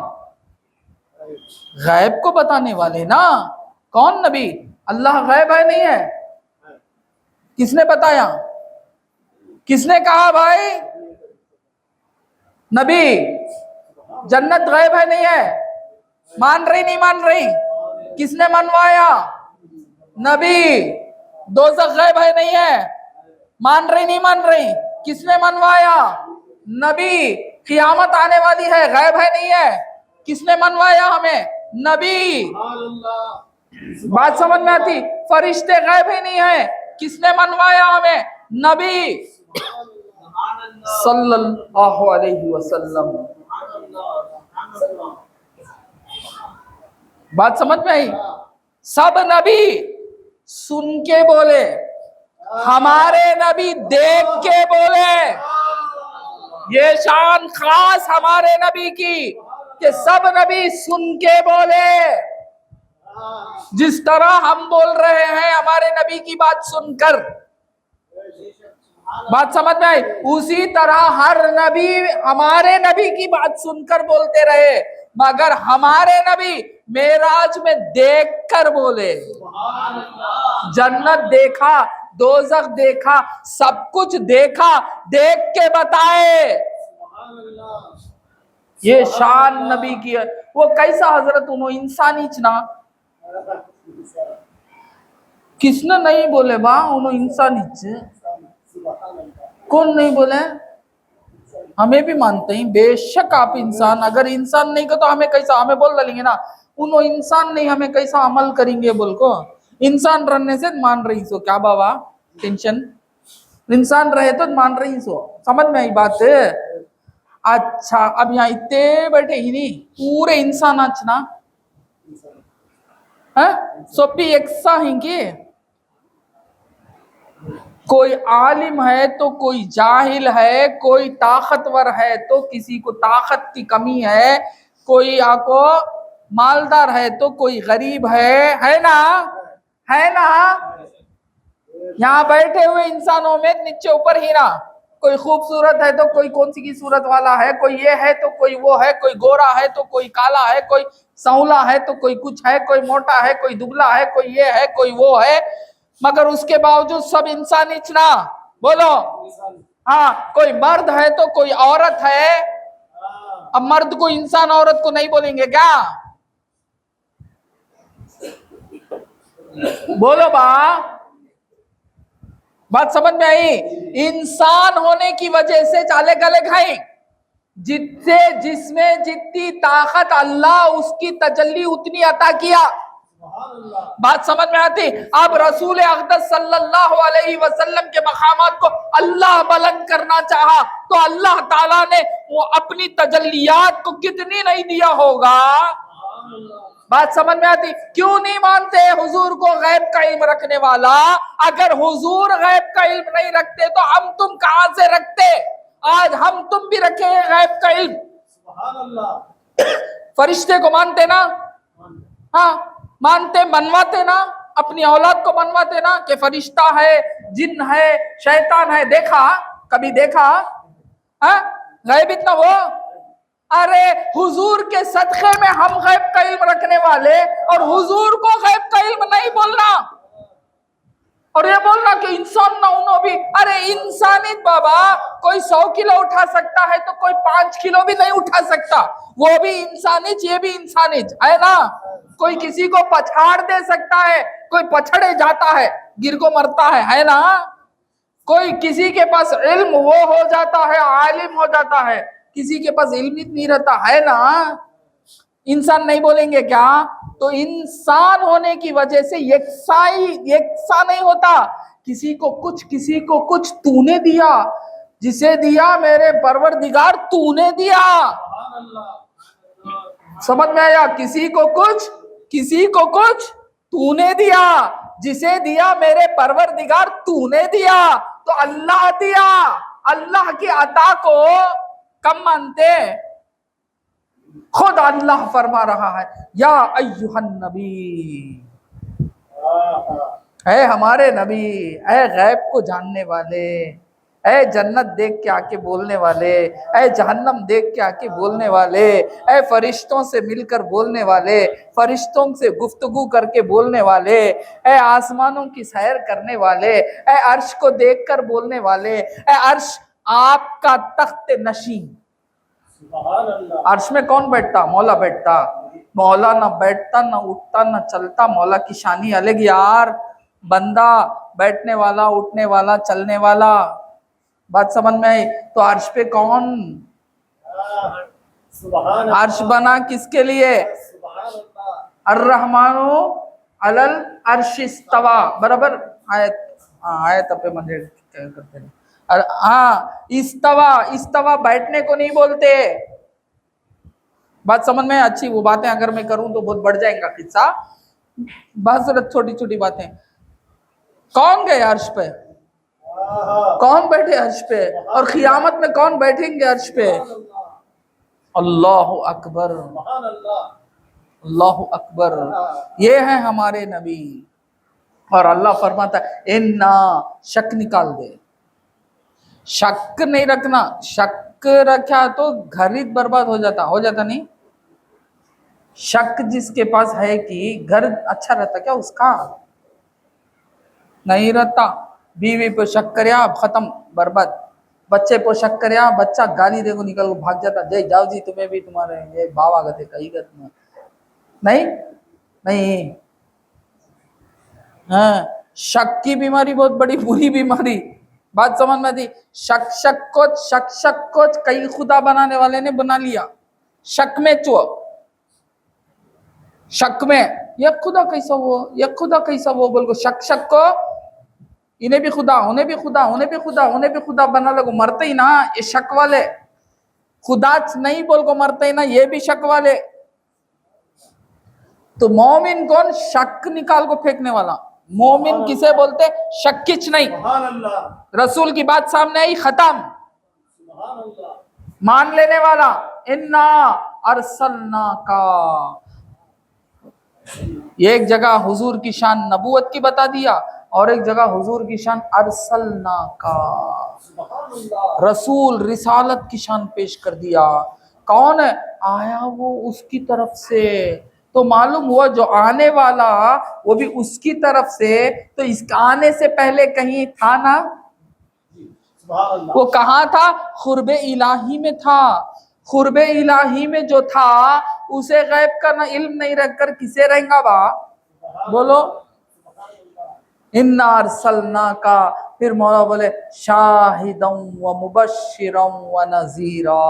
غیب کو بتانے والے نا. کون نبی؟ اللہ غیب ہے نہیں ہے؟ کس نے بتایا؟ کس نے کہا بھائی؟ نبی. جنت غیب ہے نہیں ہے؟ مان رہی نہیں مان رہی؟ کس نے منوایا؟ نبی. دوزخ غیب ہے نہیں ہے؟ مان رہی نہیں مان رہی؟ کس نے منوایا؟ نبی. قیامت آنے والی ہے, غیب ہے نہیں ہے؟ کس نے منوایا ہمیں؟ نبی. بات سمجھ میں آتی؟ فرشتے غیب ہی نہیں ہے, کس نے منوایا ہمیں؟ نبی صلی اللہ علیہ وسلم. بات سمجھ میں آئی؟ سب نبی سن کے بولے, ہمارے نبی دیکھ کے بولے. یہ شان خاص ہمارے نبی کی کہ سب نبی سن کے بولے. جس طرح ہم بول رہے ہیں ہمارے نبی کی بات سن کر, بات سمجھ میں آئی, اسی طرح ہر نبی ہمارے نبی کی بات سن کر بولتے رہے, مگر ہمارے نبی معراج میں دیکھ کر بولے. جنت دیکھا, دوزخ دیکھا, سب کچھ دیکھا, دیکھ کے بتائے. یہ شان نبی کی ہے. وہ کیسا حضرت انہوں انسانی چنا, کس نے نہیں بولے با انہوں انسانی چ, کون نہیں بولے؟ ہمیں بھی مانتے ہیں بے شک آپ انسان, اگر انسان نہیں کو تو ہمیں کیسا, ہمیں بول لیں گے نا انہوں انسان نہیں, ہمیں کیسا عمل کریں گے بول کو. انسان رہنے سے مان رہی سو کیا بابا ٹینشن, انسان رہے تو مان رہی سو. سمجھ میں آئی بات؟ اچھا اب یہاں اتنے بیٹھے ہی نہیں, پورے انسان اچھنا سوپی ایکسا ہیں کہ کوئی عالم ہے تو کوئی جاہل ہے, کوئی طاقتور ہے تو کسی کو طاقت کی کمی ہے, کوئی آکو مالدار ہے تو کوئی غریب ہے نا, ہے نا. یہاں بیٹھے ہوئے انسانوں میں نیچے اوپر ہی نا, کوئی خوبصورت ہے تو کوئی کون سی کی صورت والا ہے, کوئی یہ ہے تو کوئی وہ ہے, کوئی گورا ہے تو کوئی کالا ہے, کوئی سانولا ہے تو کوئی کچھ ہے, کوئی موٹا ہے, کوئی دبلا ہے, کوئی یہ ہے, کوئی وہ ہے, مگر اس کے باوجود سب انسان اچنا. بولو ہاں. کوئی مرد ہے تو کوئی عورت ہے, اب مرد کو انسان, عورت کو نہیں بولیں گے کیا؟ بولو با, بات سمجھ میں آئی؟ انسان ہونے کی وجہ سے چالے گلے کھائیں, جس میں جتنی طاقت اللہ اس کی تجلی اتنی عطا کیا. بات سمجھ میں آتی؟ اب رسول اقدس صلی اللہ علیہ وسلم کے مقامات کو اللہ بلند کرنا چاہا تو اللہ تعالیٰ نے وہ اپنی تجلیات کو کتنی نہیں دیا ہوگا. بات سمجھ میں آتی؟ کیوں نہیں مانتے حضور کو غیب کا علم رکھنے والا؟ اگر حضور غیب کا علم نہیں رکھتے تو ہم تم کہاں سے رکھتے؟ آج ہم تم بھی رکھے ہیں غیب کا علم. فرشتے کو مانتے نا؟ ہاں مانتے, منواتے نا؟ اپنی اولاد کو بنواتے نا کہ فرشتہ ہے، جن ہے، شیطان ہے. دیکھا کبھی دیکھا؟ غیب اتنا وہ. ارے حضور کے صدقے میں ہم غیب کا علم رکھنے والے اور حضور کو غیب کا علم نہیں بولنا، اور یہ بولنا کہ انسان نہ انہوں بھی. ارے انسانیت بابا، کوئی 100 کلو اٹھا سکتا ہے تو کوئی 5 کلو بھی نہیں اٹھا سکتا. وہ بھی انسانیت، یہ بھی انسانیت ہے نا. کوئی کسی کو پچھاڑ دے سکتا ہے، کوئی پچھڑے جاتا ہے، گر کو مرتا ہے نا. کوئی کسی کے پاس علم وہ ہو جاتا ہے، عالم ہو جاتا ہے، کسی کے پاس علم نہیں رہتا ہے نا. انسان نہیں بولیں گے کیا؟ تو انسان ہونے کی وجہ سے یکساں نہیں ہوتا. کسی کو کچھ تو نے دیا، جسے دیا میرے پروردگار تو نے دیا. سمجھ میں آیا؟ کسی کو کچھ تو نے دیا، جسے دیا میرے پروردگار تو نے دیا. تو اللہ دیا، اللہ کی عطا کو کم مانتے؟ خود اللہ فرما رہا ہے یا ایھا النبی، اے ہمارے نبی، اے غیب کو جاننے والے، اے جنت دیکھ کے آ کے بولنے والے، اے جہنم دیکھ کے آ کے بولنے والے، اے فرشتوں سے مل کر بولنے والے، فرشتوں سے گفتگو کر کے بولنے والے، اے آسمانوں کی سیر کرنے والے، اے عرش کو دیکھ کر بولنے والے، اے عرش آپ کا تخت نشین. عرش میں کون بیٹھتا؟ مولا بیٹھتا. مولا نہ بیٹھتا، نہ اٹھتا، نہ چلتا. مولا کی شانی الگ یار. بندہ بیٹھنے والا، اٹھنے والا، چلنے والا. بات سمجھ میں آئی؟ تو عرش پہ کون؟ عرش بنا کس کے لیے؟ الرحمن علی العرش استوى. برابر آیت پہ مجھے کرتے ہیں. استوا بیٹھنے کو نہیں بولتے. بات سمجھ میں؟ اچھی وہ باتیں اگر میں کروں تو بہت بڑھ جائے گا قصہ. بہت ضرورت چھوٹی چھوٹی باتیں. کون گئے عرش پہ؟ کون بیٹھے عرش پہ؟ اور قیامت میں کون بیٹھیں گے عرش پہ؟ اللہ اکبر، اللہ اکبر. یہ ہیں ہمارے نبی. اور اللہ فرماتا ہے انا، شک نکال دے. شک نہیں رکھنا. شک رکھا تو گھر ہی برباد ہو جاتا نہیں. شک جس کے پاس ہے کہ گھر اچھا رہتا کیا اس کا؟ نہیں رہتا. بیوی پہ شک کریا ختم، برباد. بچے پہ شک کریا، بچہ گالی دے کو نکل بھاگ جاتا. جے جاؤ جی تمہیں بھی تمہارے یہ باوا گتے کئی گت میں نہیں. ہاں، شک کی بیماری بہت بڑی بری بیماری. بات سمجھ میں تھی؟ شک کو کئی خدا بنانے والے نے بنا لیا. شک میں یک خدا کیسا وہ بول کو شک کو انہیں بھی خدا بنا لگو. مرتے ہی نا یہ شک والے. خدا نہیں بول کو مرتے ہی نا یہ بھی شک والے. تو مومن کون؟ شک نکال کو پھینکنے والا. مومن کسے بولتے؟ شک کچھ نہیں. رسول کی بات سامنے آئی، ختم. مان لینے والا. انا ارسلناکا. ایک جگہ حضور کی شان نبوت کی بتا دیا، اور ایک جگہ حضور کی شان ارسلناکا، رسول رسالت کی شان پیش کر دیا. کون ہے آیا؟ وہ اس کی طرف سے. تو معلوم ہوا جو آنے والا وہ بھی اس کی طرف سے. تو اس آنے سے پہلے کہیں تھا نا؟ وہ کہاں تھا؟ قرب الہی میں تھا. قرب الہی میں جو تھا اسے غیب کا نہ علم نہیں رکھ کر کسے رہیں گا با؟ بولو. انا ارسلناکا. پھر مولا بولے شاہدا و مبشرا و نذیرا.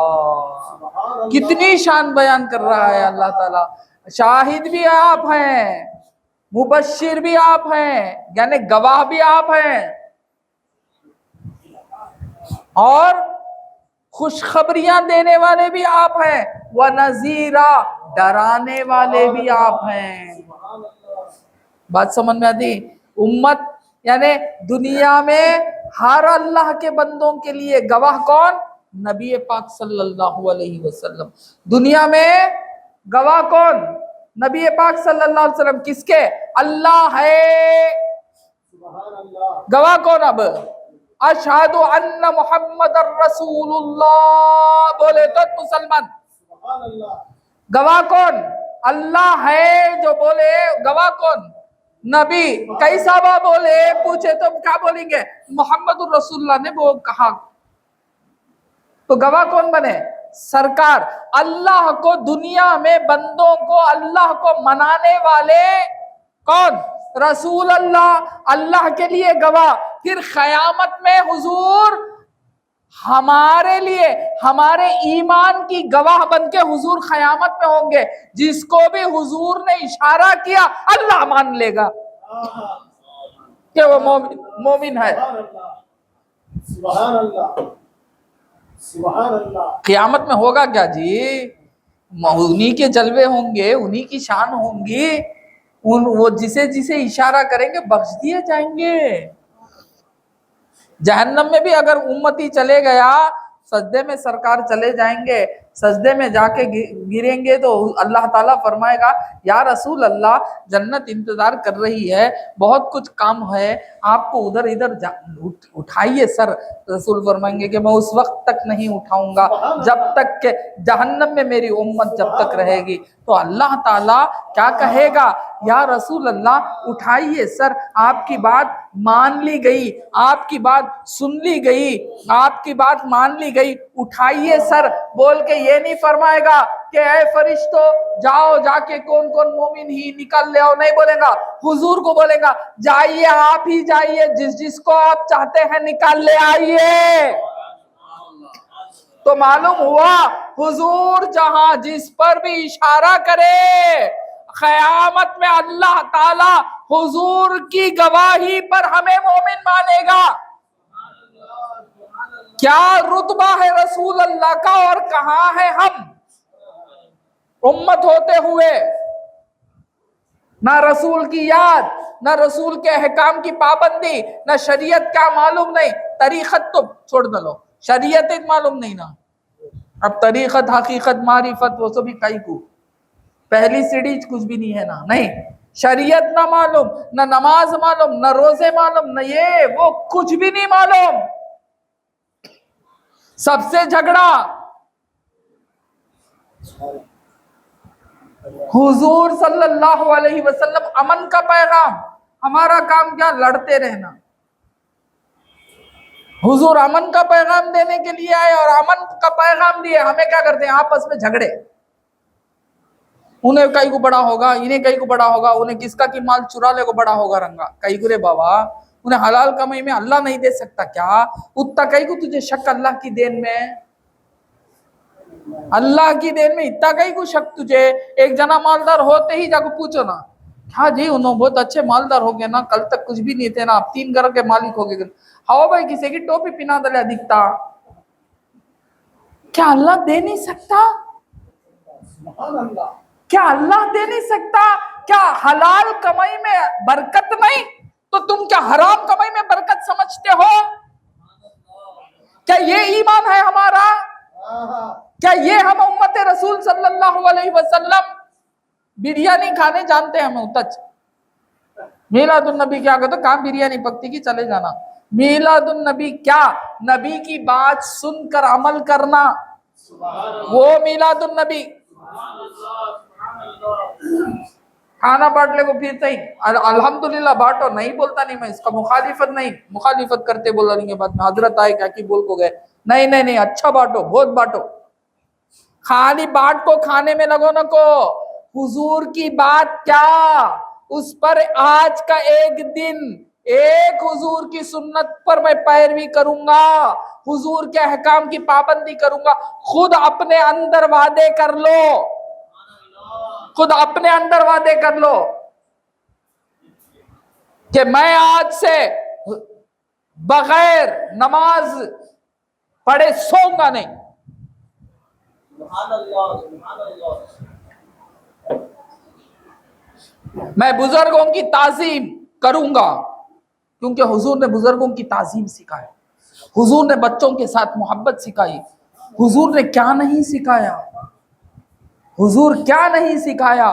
کتنی شان بیان کر رہا ہے اللہ تعالی. شاہد بھی آپ ہیں، مبشر بھی آپ ہیں، یعنی گواہ بھی آپ ہیں، اور خوشخبریاں دینے والے بھی آپ ہیں، وَنَذِيرًا، ڈرانے والے بھی آپ ہیں. بات سمجھ میں آتی؟ امت یعنی دنیا میں ہر اللہ کے بندوں کے لیے گواہ کون؟ نبی پاک صلی اللہ علیہ وسلم. دنیا میں گواہ کون؟ نبی پاک صلی اللہ علیہ وسلم کس کے؟ اللہ ہے. سبحان اللہ. گواہ کون؟ اب اشہد ان محمد الرسول اللہ بولے تو مسلمان. سبحان اللہ. گواہ کون؟ اللہ ہے جو بولے. گواہ کون؟ نبی. کئی صحابہ بولے پوچھے تو کیا بولیں گے؟ محمد الرسول اللہ نے وہ کہا. تو گواہ کون بنے؟ سرکار. اللہ کو دنیا میں بندوں کو اللہ کو منانے والے کون؟ رسول اللہ. اللہ کے لیے گواہ. پھر قیامت میں حضور ہمارے لیے ہمارے ایمان کی گواہ بن کے حضور قیامت میں ہوں گے. جس کو بھی حضور نے اشارہ کیا اللہ مان لے گا کہ وہ مومن ہے. سبحان اللہ. سبحان اللہ. قیامت میں ہوگا کیا جی؟ انہی کے جلوے ہوں گے, انہی کی شان ہوں گی. وہ جسے جسے اشارہ کریں گے بخش دیے جائیں گے. جہنم میں بھی اگر امتی چلے گیا, سجدے میں سرکار چلے جائیں گے, سجدے میں جا کے گریں گے تو اللہ تعالیٰ فرمائے گا یا رسول اللہ جنت انتظار کر رہی ہے, بہت کچھ کام ہے, آپ کو ادھر ادھر اٹھائیے سر. رسول فرمائیں گے کہ میں اس وقت تک نہیں اٹھاؤں گا جب تک کہ جہنم میں میری امت جب تک رہے گی. تو اللہ تعالیٰ کیا کہے گا؟ یا رسول اللہ اٹھائیے سر, آپ کی بات مان لی گئی, آپ کی بات سن لی گئی, آپ کی بات مان لی گئی, اٹھائیے سر. بول کے یہ نہیں فرمائے گا کہ اے فرشتوں جاؤ جا کے کون کون مومن ہی نکال لے آؤ, نہیں بولے گا. حضور کو بولے گا جائیے, آپ ہی جائیے, جس جس کو آپ چاہتے ہیں نکال لے آئیے. تو معلوم ہوا حضور جہاں جس پر بھی اشارہ کرے قیامت میں اللہ تعالی حضور کی گواہی پر ہمیں مومن مانے گا. کیا رتبہ ہے رسول اللہ کا اور کہاں ہے ہم امت ہوتے ہوئے. نہ رسول کی یاد, نہ رسول کے احکام کی پابندی, نہ شریعت کا معلوم نہیں. طریقت تو چھوڑ دو, شریعت معلوم نہیں نا. اب طریقت حقیقت معرفت وہ سب کئی کو پہلی سیڑھی کچھ بھی نہیں ہے نا. نہیں, شریعت نہ معلوم, نہ نماز معلوم, نہ روزے معلوم, نہ یہ وہ کچھ بھی نہیں معلوم. سب سے جھگڑا حضور صلی اللہ علیہ وسلم امن کا پیغام. ہمارا کام کیا؟ لڑتے رہنا. حضور امن کا پیغام دینے کے لیے آئے اور امن کا پیغام دیے, ہمیں کیا کرتے ہیں؟ آپس میں جھگڑے. انہیں کئی کو بڑا ہوگا, انہیں کئی کو بڑا ہوگا, انہیں کس کا کی مال چرا لے کو بڑا ہوگا رنگا. کئی کو رے بابا انہیں حلال کمائی میں اللہ نہیں دے سکتا کیا؟ اتنا کئی کو تجھے شک اللہ کی دین میں, اللہ کی دین میں اتنا کئی کو شک تجھے. ایک جنا مالدار ہوتے ہی جا کو پوچھو نا, ہاں جی انہوں بہت اچھے مالدار ہو گئے نا, کل تک کچھ بھی نہیں تھے نا, آپ 3 گھر کے مالک ہو گئے. ہاں بھائی کسی کی ٹوپی پہنا دلیا دکھتا, کیا اللہ دے نہیں سکتا؟ سبحان اللہ. کیا اللہ دے نہیں سکتا؟ کیا حلال کمائی میں برکت نہیں تو تم کیا حرام کمائی میں برکت سمجھتے ہو؟ کیا یہ ایمان ہے ہمارا؟ کیا یہ ہم امت رسول صلی اللہ علیہ وسلم بریانی کھانے جانتے ہیں؟ ہمیں اتچ میلاد النبی کیا کہتے کہاں بریانی پکتی کی چلے جانا. میلاد النبی کیا؟ نبی کی بات سن کر عمل کرنا, وہ میلاد النبی. کھانا بانٹ لے کو پھر صحیح الحمدللہ بانٹو, نہیں بولتا نہیں میں اس کا مخالفت نہیں, مخالفت کرتے بولنے کے بعد میں حضرت آئے کیا کی بول کو گئے, نہیں نہیں نہیں اچھا بانٹو, بہت بانٹو. خالی بانٹ کو کھانے میں لگو نہ کو. حضور کی بات کیا, اس پر آج کا ایک دن ایک حضور کی سنت پر میں پیروی کروں گا, حضور کے احکام کی پابندی کروں گا. خود اپنے اندر وعدے کر لو, خود اپنے اندر وعدے کر لو کہ میں آج سے بغیر نماز پڑھے سوؤں گا نہیں. میں بزرگوں کی تعظیم کروں گا, کیونکہ حضور نے بزرگوں کی تعظیم سکھائی, حضور نے بچوں کے ساتھ محبت سکھائی. حضور نے کیا نہیں سکھایا, حضور کیا نہیں سکھایا.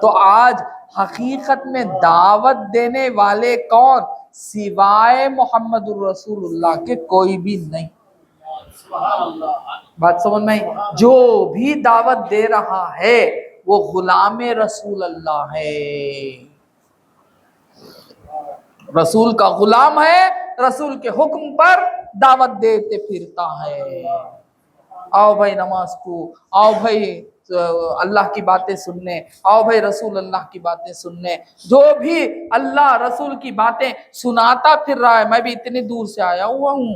تو آج حقیقت میں دعوت دینے والے کون؟ سوائے محمد الرسول اللہ کے کوئی بھی نہیں۔ سبحان اللہ، بات سمجھ میں آئی؟ جو بھی دعوت دے رہا ہے وہ غلام رسول اللہ ہے، رسول کا غلام ہے، رسول کے حکم پر دعوت دیتے پھرتا ہے۔ آؤ بھائی نماز کو، آؤ بھائی اللہ کی باتیں سننے، آؤ بھائی رسول اللہ کی باتیں سننے۔ جو بھی اللہ رسول کی باتیں سناتا پھر رہا ہے، میں بھی اتنی دور سے آیا ہوا ہوں،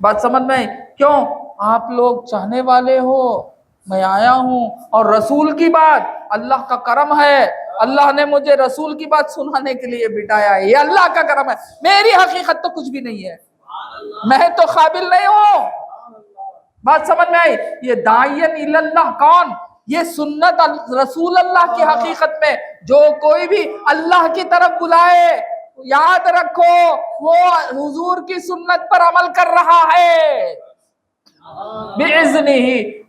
بات سمجھ میں آئی؟ کیوں؟ آپ لوگ چاہنے والے ہو، میں آیا ہوں، اور رسول کی بات، اللہ کا کرم ہے، اللہ نے مجھے رسول کی بات سنانے کے لیے بٹایا ہے، یہ اللہ کا کرم ہے، میری حقیقت تو کچھ بھی نہیں ہے، میں تو قابل نہیں ہوں۔ بات سمجھ میں آئی؟ یہ داعین اللہ کون؟ یہ سنت رسول اللہ کی حقیقت میں جو کوئی بھی اللہ کی طرف بلائے، یاد رکھو وہ حضور کی سنت پر عمل کر رہا ہے، بِإِذْنِهِ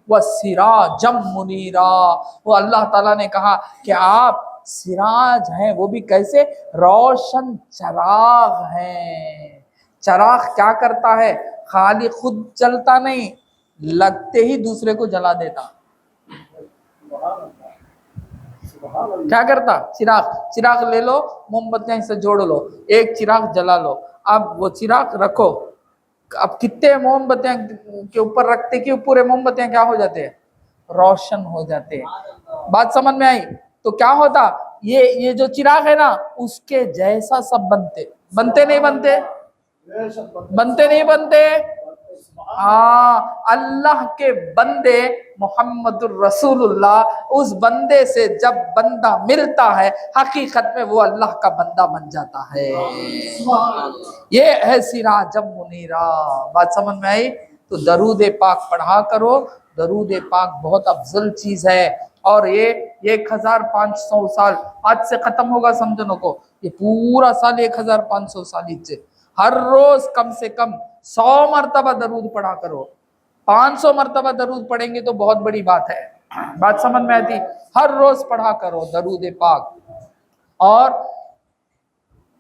وَالسِّرَاجًا مُنِيرًا۔ وہ اللہ تعالیٰ نے کہا کہ آپ سراج ہیں، وہ بھی کیسے؟ روشن چراغ ہیں۔ چراغ کیا کرتا ہے؟ خالی خود جلتا نہیں، لگتے ہی دوسرے کو جلا دیتا۔ کیا کرتا؟ چراغ لے لو، موم بتیاں سے جوڑ لو، ایک چراغ جلا لو، اب وہ چراغ رکھو، اب کتنے موم بتیاں کے اوپر رکھتے کہ پورے موم بتیاں کیا ہو جاتے ہیں؟ روشن ہو جاتے ہیں۔ بات سمجھ میں آئی؟ تو کیا ہوتا؟ یہ جو چراغ ہے نا، اس کے جیسا سب بنتے نہیں بنتے۔ ہاں، اللہ کے بندے محمد الرسول اللہ، اس بندے سے جب بندہ ملتا ہے حقیقت میں وہ اللہ کا بندہ بن جاتا ہے، یہ ہے سراج منیرا۔ بات سمجھ میں آئی؟ تو درود پاک پڑھا کرو، درود پاک بہت افضل چیز ہے، اور یہ 1500 سال آج سے ختم ہوگا سمجھنوں کو، یہ پورا سال 1500 سال سے ہر روز کم سے کم 100 مرتبہ درود پڑھا کرو، 500 مرتبہ درود پڑھیں گے تو بہت بڑی بات ہے، بات سمجھ میں آتی؟ ہر روز پڑھا کرو درود پاک۔ اور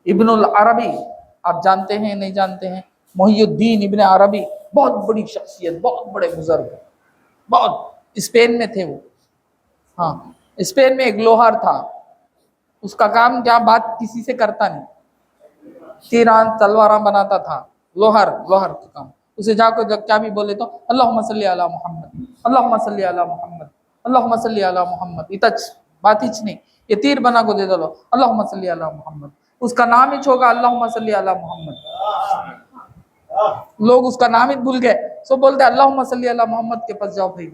ابن العربی آپ جانتے ہیں نہیں جانتے ہیں؟ محی الدین ابن عربی بہت بڑی شخصیت، بہت بڑے بزرگ، بہت اسپین میں تھے وہ، ہاں اسپین میں ایک لوہار تھا، اس کا کام کیا؟ بات کسی سے کرتا نہیں، تیران تلواراں بناتا تھا، لوہار کا کام، اسے جا کر جب کیا بھی بولے تو اللہم صلی علی محمد، اللہم صلی علی محمد، اللہم صلی علی محمد، بات ہیچ نہیں، یہ تیر بنا کو دے دو اللہم صلی علی محمد، اس کا نام ہی ہوگا اللہم صلی علی محمد، لوگ اس کا نام ہی بھول گئے، سو بولتے اللہم صلی علی محمد کے پاس جاؤ بھائی۔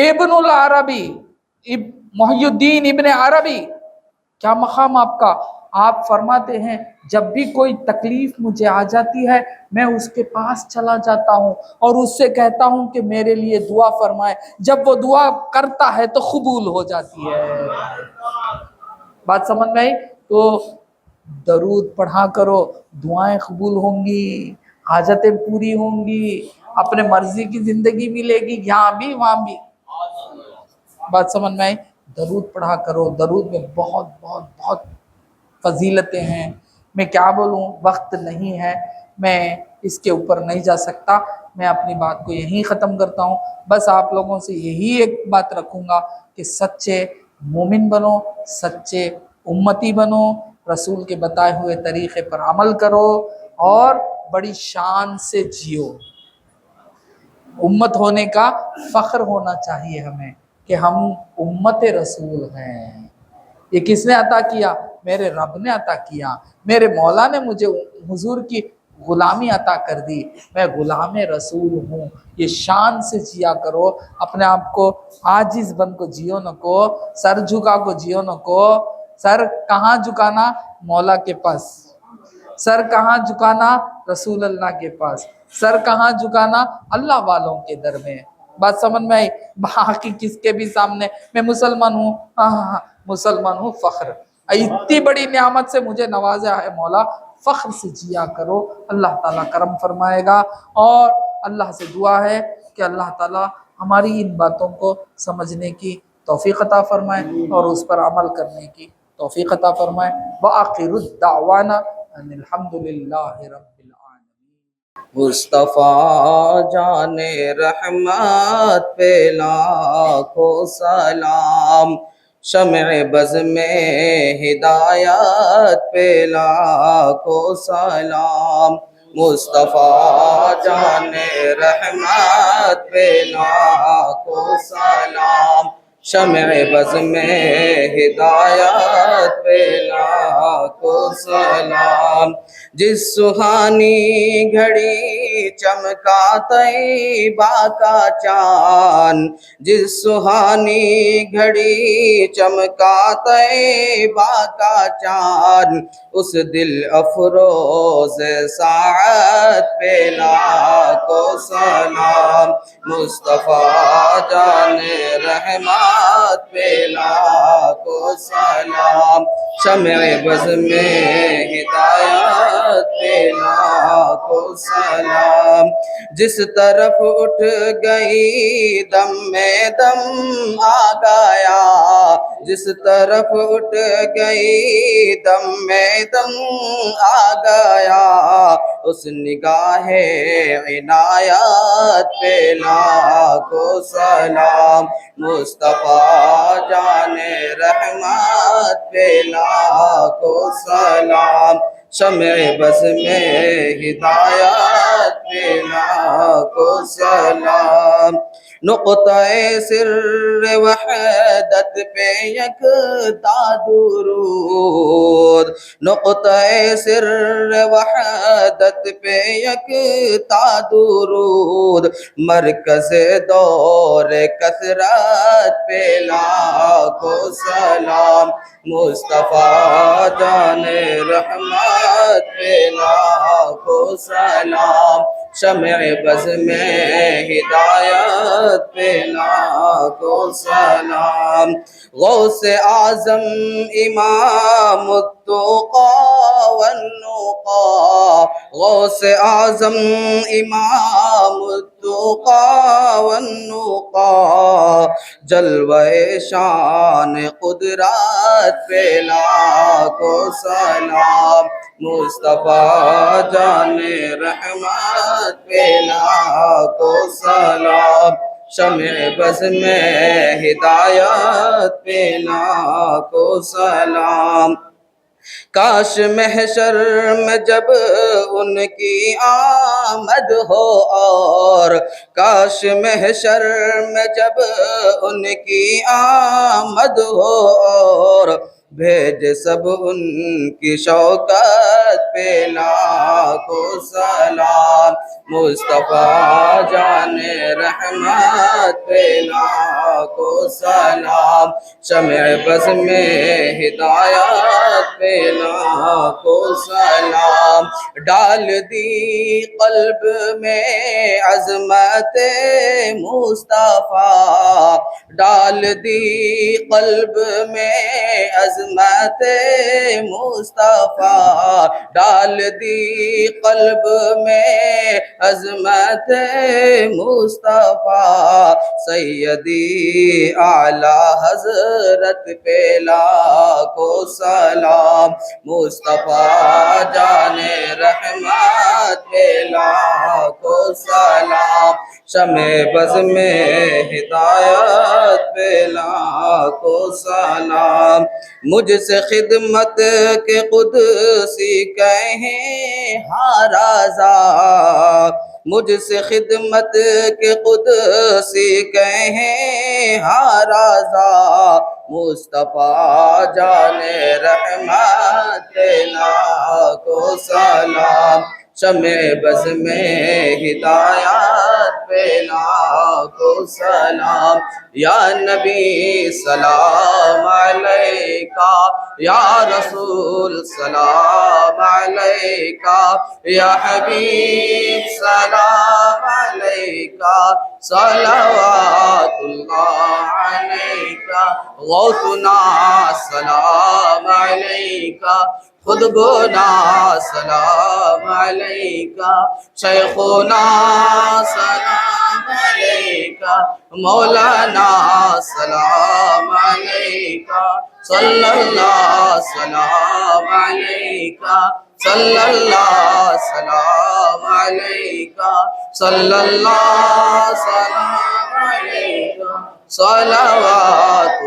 ابن العربی، محی الدین ابن عربی، کیا مقام آپ کا؟ آپ فرماتے ہیں جب بھی کوئی تکلیف مجھے آ جاتی ہے میں اس کے پاس چلا جاتا ہوں اور اس سے کہتا ہوں کہ میرے لیے دعا فرمائے، جب وہ دعا کرتا ہے تو قبول ہو جاتی ہے۔ بات سمجھ میں آئی؟ تو درود پڑھا کرو، دعائیں قبول ہوں گی، حاجتیں پوری ہوں گی، اپنے مرضی کی زندگی ملے گی، یہاں بھی وہاں بھی۔ بات سمجھ میں آئی؟ درود پڑھا کرو، درود میں بہت بہت بہت فضیلتیں ہیں، میں کیا بولوں، وقت نہیں ہے، میں اس کے اوپر نہیں جا سکتا، میں اپنی بات کو یہیں ختم کرتا ہوں۔ بس آپ لوگوں سے یہی ایک بات رکھوں گا کہ سچے مومن بنو، سچے امتی بنو، رسول کے بتائے ہوئے طریقے پر عمل کرو اور بڑی شان سے جیو۔ امت ہونے کا فخر ہونا چاہیے ہمیں کہ ہم امت رسول ہیں۔ یہ کس نے عطا کیا؟ میرے رب نے عطا کیا، میرے مولا نے مجھے حضور کی غلامی عطا کر دی، میں غلام رسول ہوں۔ یہ شان سے جیا کرو، اپنے آپ کو عاجز بن کو جیو نہ کو، سر جھکا کو جیو نہ کو۔ سر کہاں جھکانا؟ مولا کے پاس۔ سر کہاں جھکانا؟ رسول اللہ کے پاس۔ سر کہاں جھکانا؟ اللہ والوں کے در میں۔ بات سمجھ میں آئی؟ باقی کس کے بھی سامنے میں مسلمان ہوں، ہاں مسلمان ہوں، فخر، اتنی بڑی نعمت سے مجھے نوازا ہے مولا، فخر سے جیا کرو، اللہ تعالیٰ کرم فرمائے گا۔ اور اللہ سے دعا ہے کہ اللہ تعالیٰ ہماری ان باتوں کو سمجھنے کی توفیق عطا فرمائے اور اس پر عمل کرنے کی توفیق عطا فرمائے۔ وآخر الدعوانا ان الحمد للہ رب العالمین۔ مصطفیٰ جان رحمت پہ لاکھوں سلام، شمع بز میں ہدایت پہ لاکھوں سلام، مصطفیٰ جان رحمت پہ لاکھوں سلام، شمع بز میں ہدایت پہ لاکھوں سلام، جس سہانی گھڑی چمکا طیبہ کا چاند، جس سہانی گھڑی چمکا طیبہ کا چاند، اس دل افروز ساعت پہ لاکھوں سلام، مصطفیٰ جان رحمت پہ لاکھوں سلام، شمع بز میں ہدایت پہ لاکھوں سلام، جس طرف اٹھ گئی دم میں دم آ گیا، جس طرف اٹھ گئی دم میں دم آ گیا، اس نگاہ عنایت پہ لاکھوں سلام، مصطفیٰ جان رحمت پہ لاکھوں سلام، شمع بز میں ہدایت پہ لاکھوں سلام، نقطہ سر وحدت پہ یکتا درود، نقطہ سر وحدت پہ یکتا درود، مرکز دور کثرت پہ لاکھوں سلام، مصطفیٰ جان رحمت پہ لاکھوں سلام، شمع بز میں ہدایت پہ لاکھوں سلام، غوث اعظم امام التقیٰ والنقیٰ، غوث اعظم امام التقیٰ والنقیٰ، جلوہ شان قدرت پہ لاکھوں سلام، مصطفیٰ جان رحمت پہ لاکھوں سلام، شمع بز میں ہدایت پہ لاکھوں سلام، کاش محشر میں جب ان کی آمد ہو، اور کاش محشر میں جب ان کی آمد ہو، اور بھیج سب ان کی شوکت پہ لاکھوں سلام، مصطفیٰ جان رحمت پہ لاکھوں سلام، شمع بز میں ہدایت پہ لاکھوں سلام، ڈال دی قلب میں عظمت مصطفیٰ، ڈال دی قلب میں عظمت مصطفیٰ، ڈال دی قلب میں عظمت مصطفیٰ، سیدی اعلی حضرت پہ لاکھوں سلام، مصطفیٰ جان رحمت پہ لاکھوں سلام، شمع بز میں ہدایت پہ لاکھوں سلام، مجھ سے خدمت کے قدسی کہیں ہاں رضا، مجھ سے خدمت کے قدسی کہیں ہاں رضا، مصطفیٰ جان رحمت پہ لاکھوں سلام، شمع بز میں ہدایت پہ لاکھوں سلام، یا نبی سلام علیکہ، یا رسول سلام علیکہ، یا حبیب سلام علیکہ، صلوات اللہ علیکہ، غوثنا سلام علیکہ، خود گونا سلام علیکہ، شیخنا سلام علیکہ، مولانا سلام علیکہ صلی اللہ سلام علیکہ صلی اللہ سلام علیکہ صلی اللہ سلام علیکہ صلوات